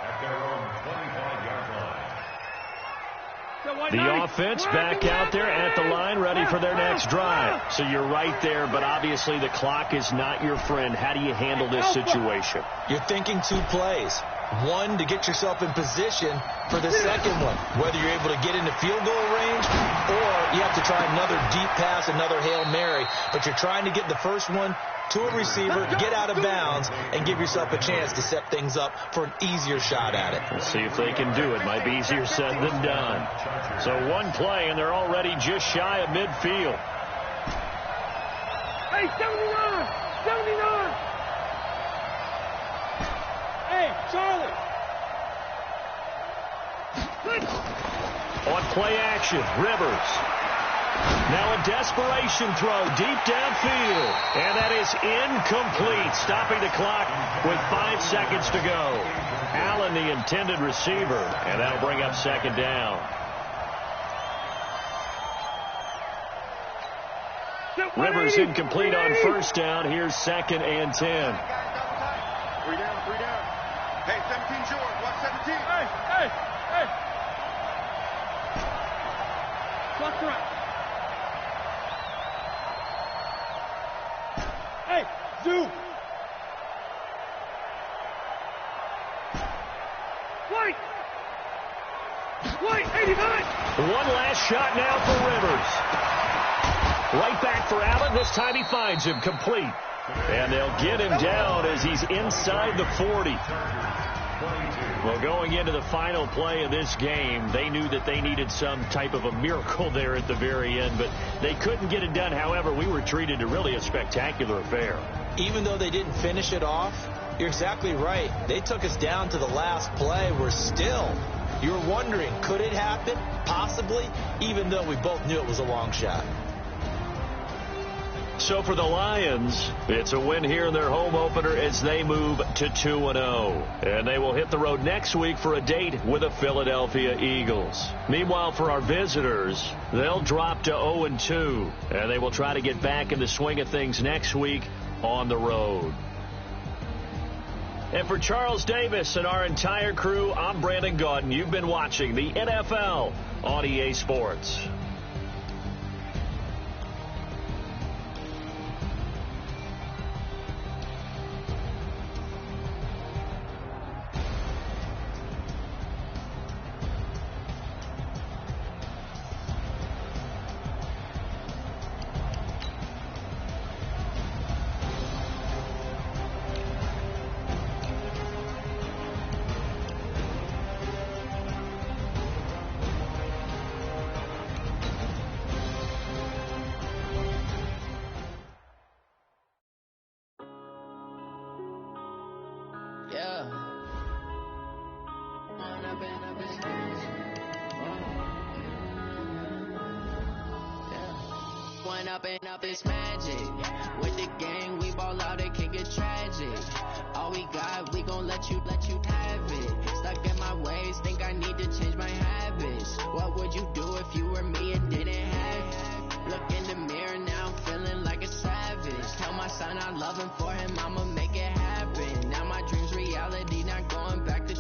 at their own 25-yard line. The offense back out there at the line, ready for their next drive. So you're right there, but obviously the clock is not your friend. How do you handle this situation? You're thinking 2 plays. One, to get yourself in position for the second one, whether you're able to get into field goal range or you have to try another deep pass, another Hail Mary. But you're trying to get the first one to a receiver, get out of bounds, and give yourself a chance to set things up for an easier shot at it. We'll see if they can do it. Might be easier said than done. So one play, and they're already just shy of midfield. Hey, 79! Hey, Charlie! On play action, Rivers. Now a desperation throw deep downfield. And that is incomplete, stopping the clock with 5 seconds to go. Allen, the intended receiver, and that'll bring up second down. Rivers incomplete on first down. Here's 2nd and 10. 3 down, 3 down. Hey, 17's yours. Watch 17. Hey. Watch right. Hey, Zoo. White, 89. One last shot now for Rivers. Right back for Allen. This time he finds him complete. And they'll get him down as he's inside the 40. Well, going into the final play of this game, they knew that they needed some type of a miracle there at the very end, but they couldn't get it done. However, we were treated to really a spectacular affair. Even though they didn't finish it off, you're exactly right. They took us down to the last play. You're wondering, could it happen? Possibly, even though we both knew it was a long shot. So for the Lions, it's a win here in their home opener as they move to 2-0. And they will hit the road next week for a date with the Philadelphia Eagles. Meanwhile, for our visitors, they'll drop to 0-2. And they will try to get back in the swing of things next week on the road. And for Charles Davis and our entire crew, I'm Brandon Gaudin. You've been watching the NFL on EA Sports. Up is magic. With the gang, we ball out, it can get tragic. All we got, we gon' let you have it. Stuck in my ways, think I need to change my habits. What would you do if you were me and didn't have it? Look in the mirror now, I'm feeling like a savage. Tell my son I love him, for him I'ma make it happen. Now my dream's reality, not going back to.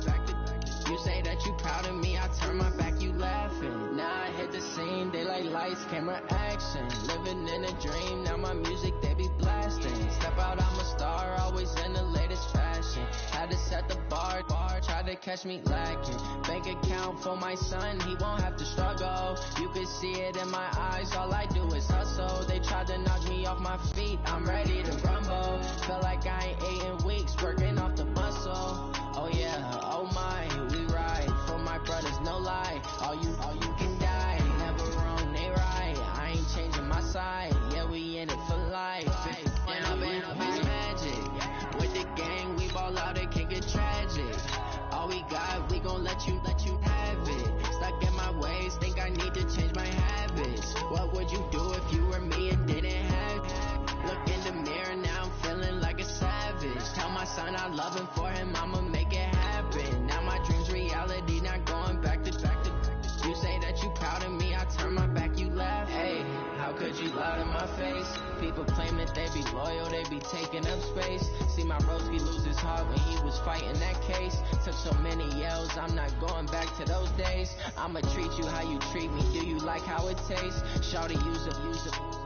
You say that you proud of me, I turn my back, you laughing. Now I hit the scene, they like lights, camera, action. Living in a dream, now my music, they be blasting. Step out, I'm a star, always in the latest fashion. Had to set the bar, try to catch me lacking. Bank account for my son, he won't have to struggle. You can see it in my eyes, all I do is hustle. They tried to knock me off my feet, I'm ready to rumble. Feel like I ain't ate in weeks, working off the muscle. Oh yeah, oh my, we ride for my brothers, no lie. All you can die, never wrong, they right. I ain't changing my side, yeah, we in it for life. When up is magic. With the gang, we ball out, it can get tragic. All we got, we gon' let you have it. Stuck in my ways, think I need to change my habits. What would you do if you were me and didn't have it? Look in the mirror, now I'm feeling like a savage. Tell my son I love him, for him I'ma make it happen. Now my dream's reality, not going back to. You say that you proud of me, I turn my back, you laugh. Hey, how could you lie to my face? People claim that they be loyal, they be taking up space. See my broski lose his heart when he was fighting that case. Took so many yells, I'm not going back to those days. I'ma treat you how you treat me, do you like how it tastes? Shawty, use it,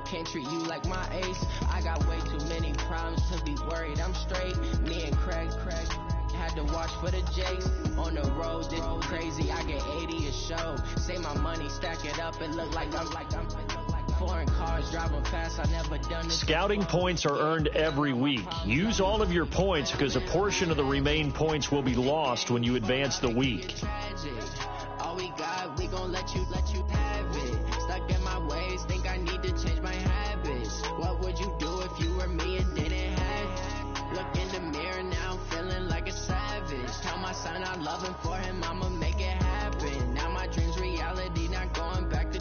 can't treat you like my ace. I got way too many problems to be worried, I'm straight. Me and Craig had to watch for the Jakes. On the road, this crazy, I get 80 a show. Save my money, stack it up, and look like I'm foreign cars driving fast, I never done this. Scouting points are earned every week. Use all of your points because a portion of the remaining points will be lost when you advance the week. All we got, we gon' let you have it. Stuck in my ways, think I need to change my habits. What would you do if you were me and didn't have it? Look in the mirror now, I'm feeling like a savage. Tell my son I love him, for him I'ma make it happen. Now my dream's reality, not going back to.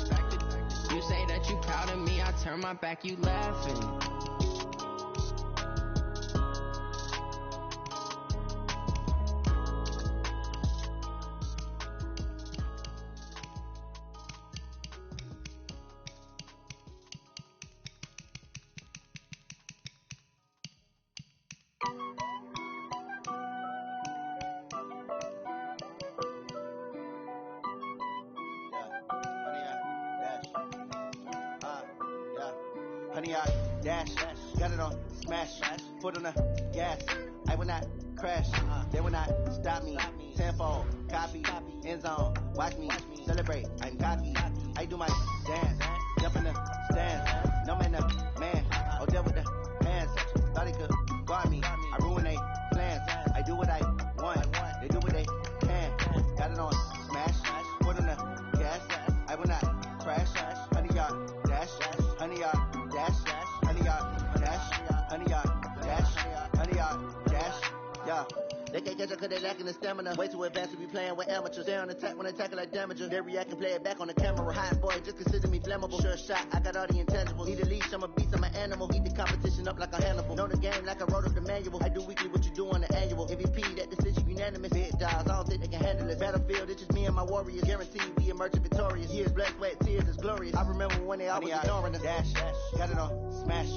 You say that you proud of me, I turn my back, you laughing. 100 yard dash. Got it on smash. Foot on the gas. I will not crash. They will not stop me. Tenfold, copy, end zone. Watch me celebrate. I'm cocky. I do my dance. Jump in the stands. No man, the man. Oh, deal with the hands. Thought he could guard me. I ruin they plans. I do what I want. They do what they can. Got it on smash. Foot on the gas. I will not crash. 100 yard dash. 100 yard dash. 100 yard dash. 100 yard dash. 100 yard dash. Yeah. They can't catch up cause they lacking the stamina. Way too advanced to be playing with amateurs. They on attack when they tackle like damager. They react and play it back on the camera. Hot boy, just consider me flammable. Sure shot, I got all the intangibles. Need a leash, I'm a beast, I'm an animal. Heat the competition up like a Hannibal. Know the game like I wrote up the manual. I do weekly what you do on the annual. MVP, that decision unanimous. Big dogs, I don't think they can handle it. Battlefield, it's just me and my warriors. Guaranteed we emerge victorious. Years, blood, sweat, tears, is glorious. I remember when they always ignoring us. Dash, got it on smash.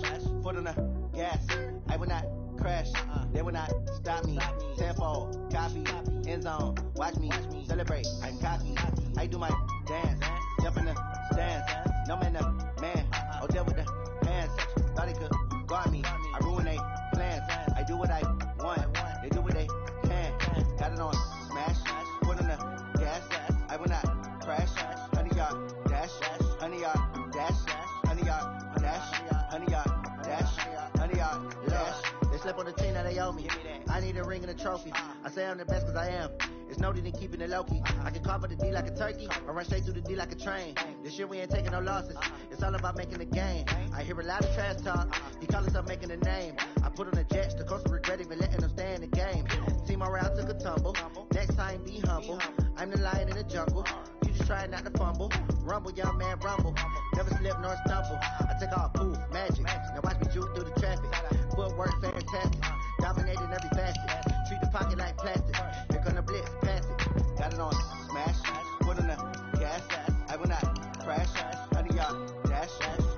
Foot on the gas. I will not crash. They will not stop me. Tenfold, copy, end zone. Watch me celebrate. I'm cocky. I do my dance. Jump in the stands. No man, the man. Oh, deal with the hands. Thought he could guard me. I ruin they plans. I do what I want. They do what they can. Got it on smash. Foot on the gas. I will not crash. 100 yard dash. 100 yard dash. 100 yard dash. 100 yard dash. 100 yard dash. They slept on the team, now they owe me. I need a ring and a trophy. I say I'm the best cause I am. It's no need in keeping it low-key. I can carve the D like a turkey, or run straight through the D like a train. This year we ain't taking no losses. It's all about making the game. I hear a lot of trash talk. He call himself making a name. I put on the jets, the coach will regret even letting them stay in the game. Team morale took a tumble. Next time be humble. I'm the lion in the jungle. You just try not to fumble. Rumble, young man, rumble. Never slip nor stumble. I take all poof, magic. Now watch me juke through the traffic. Footwork fantastic. Dominating every facet. Treat the pocket like plastic. Here come the blitz, pass it. Got it on smash. Foot on the gas. I will not crash. 100 yard dash.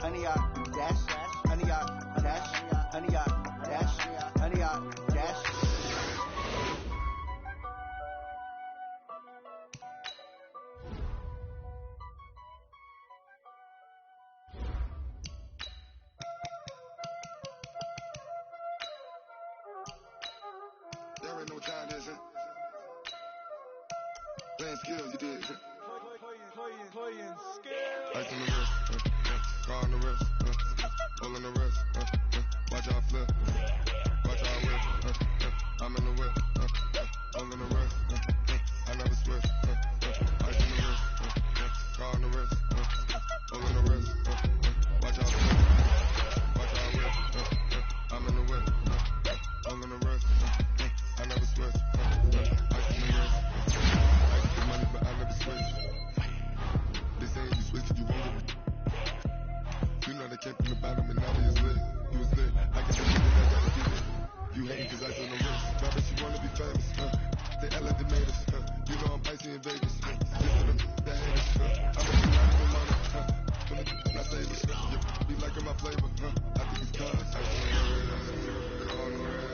100 yard dash. 100 yard dash. 100 yard dash. 100 yard dash. There ain't no time, is it? Playing skills, you did. Playing skills. Ice on the wrist, car on the wrist, pull on the wrist, watch out flip, watch out whip, I'm in the whip, pull on the wrist, I never switch, ice on the wrist, car on the wrist, pull on the wrist, watch out flip, watch out whip, I'm in the whip, pull on the wrist, I never switch, ice on the wrist, ice the money but I never switch. They say you switch it, you won't get it. You know they came from the bottom and now they is lit. You was lit, I can see it, I gotta get it. You hating cause I on the wrist. Now that you wanna be famous, they act like they made us, you know I'm icy in Vegas, listen to them, they hate us, I'm making a lot of money, when they I say this, be liking my flavor, I think it's cause ice on the wrist.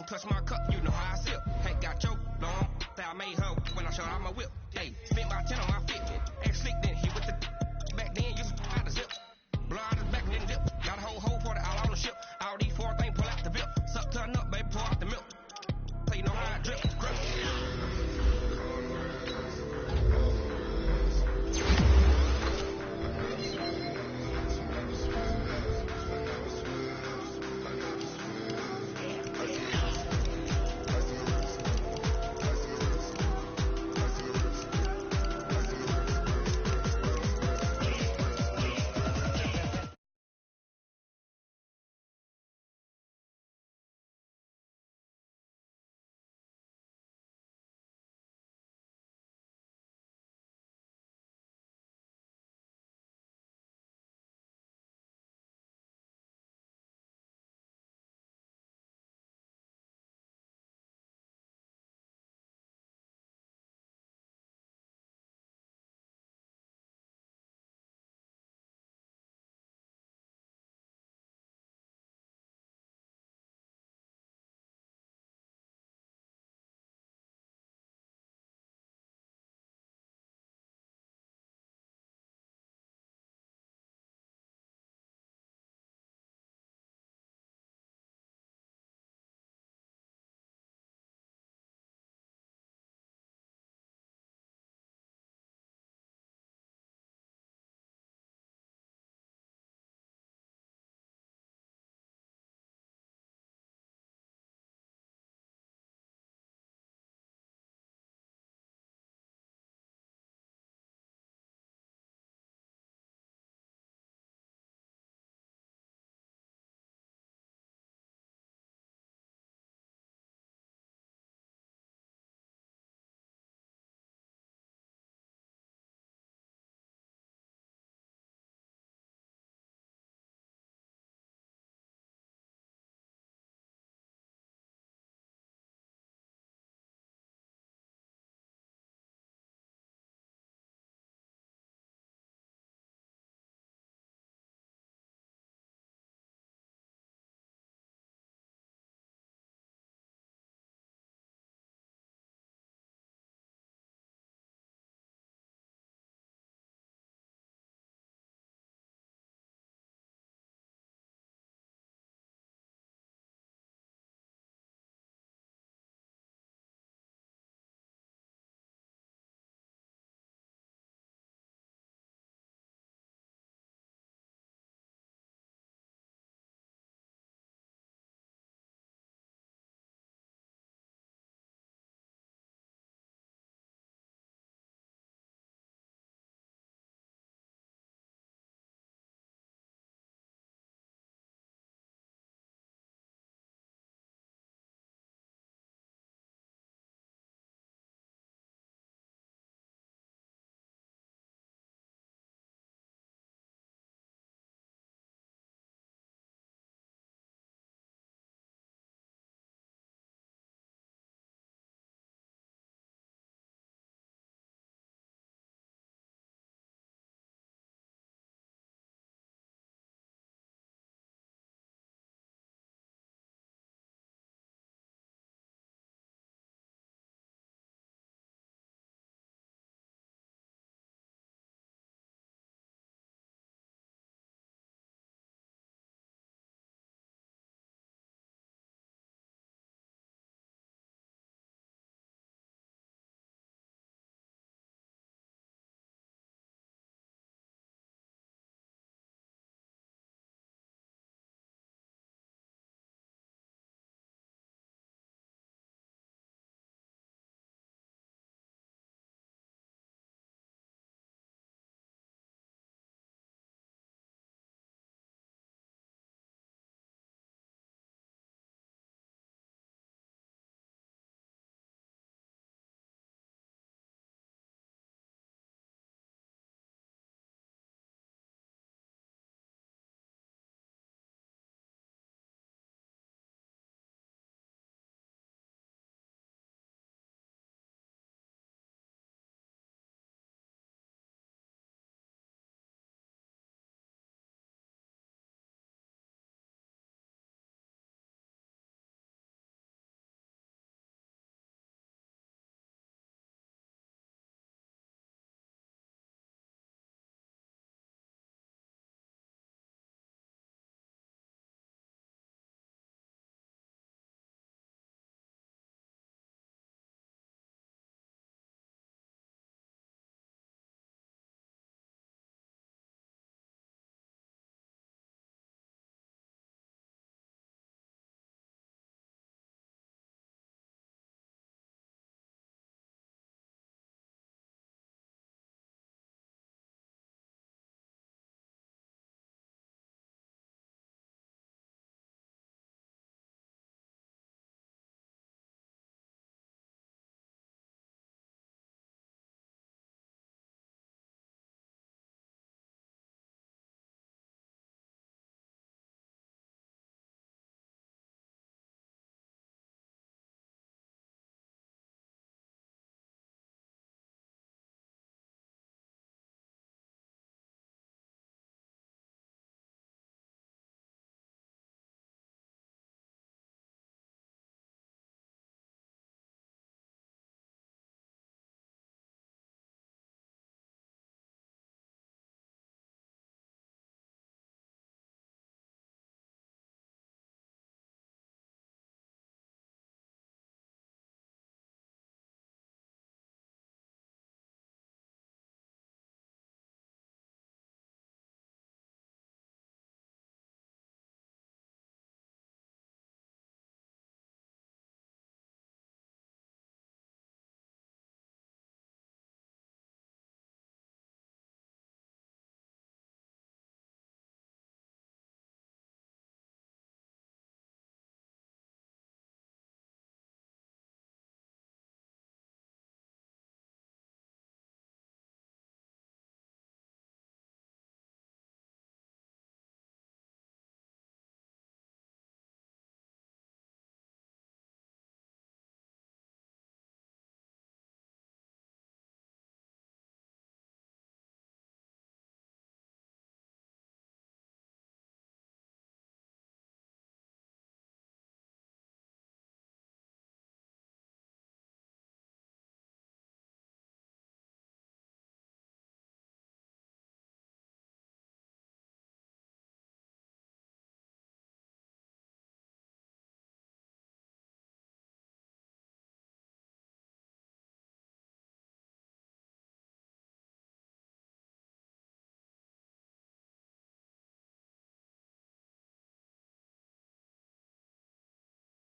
Touch my cup, you know how I sip. Hey, got choked on. I made her when I showed out my whip.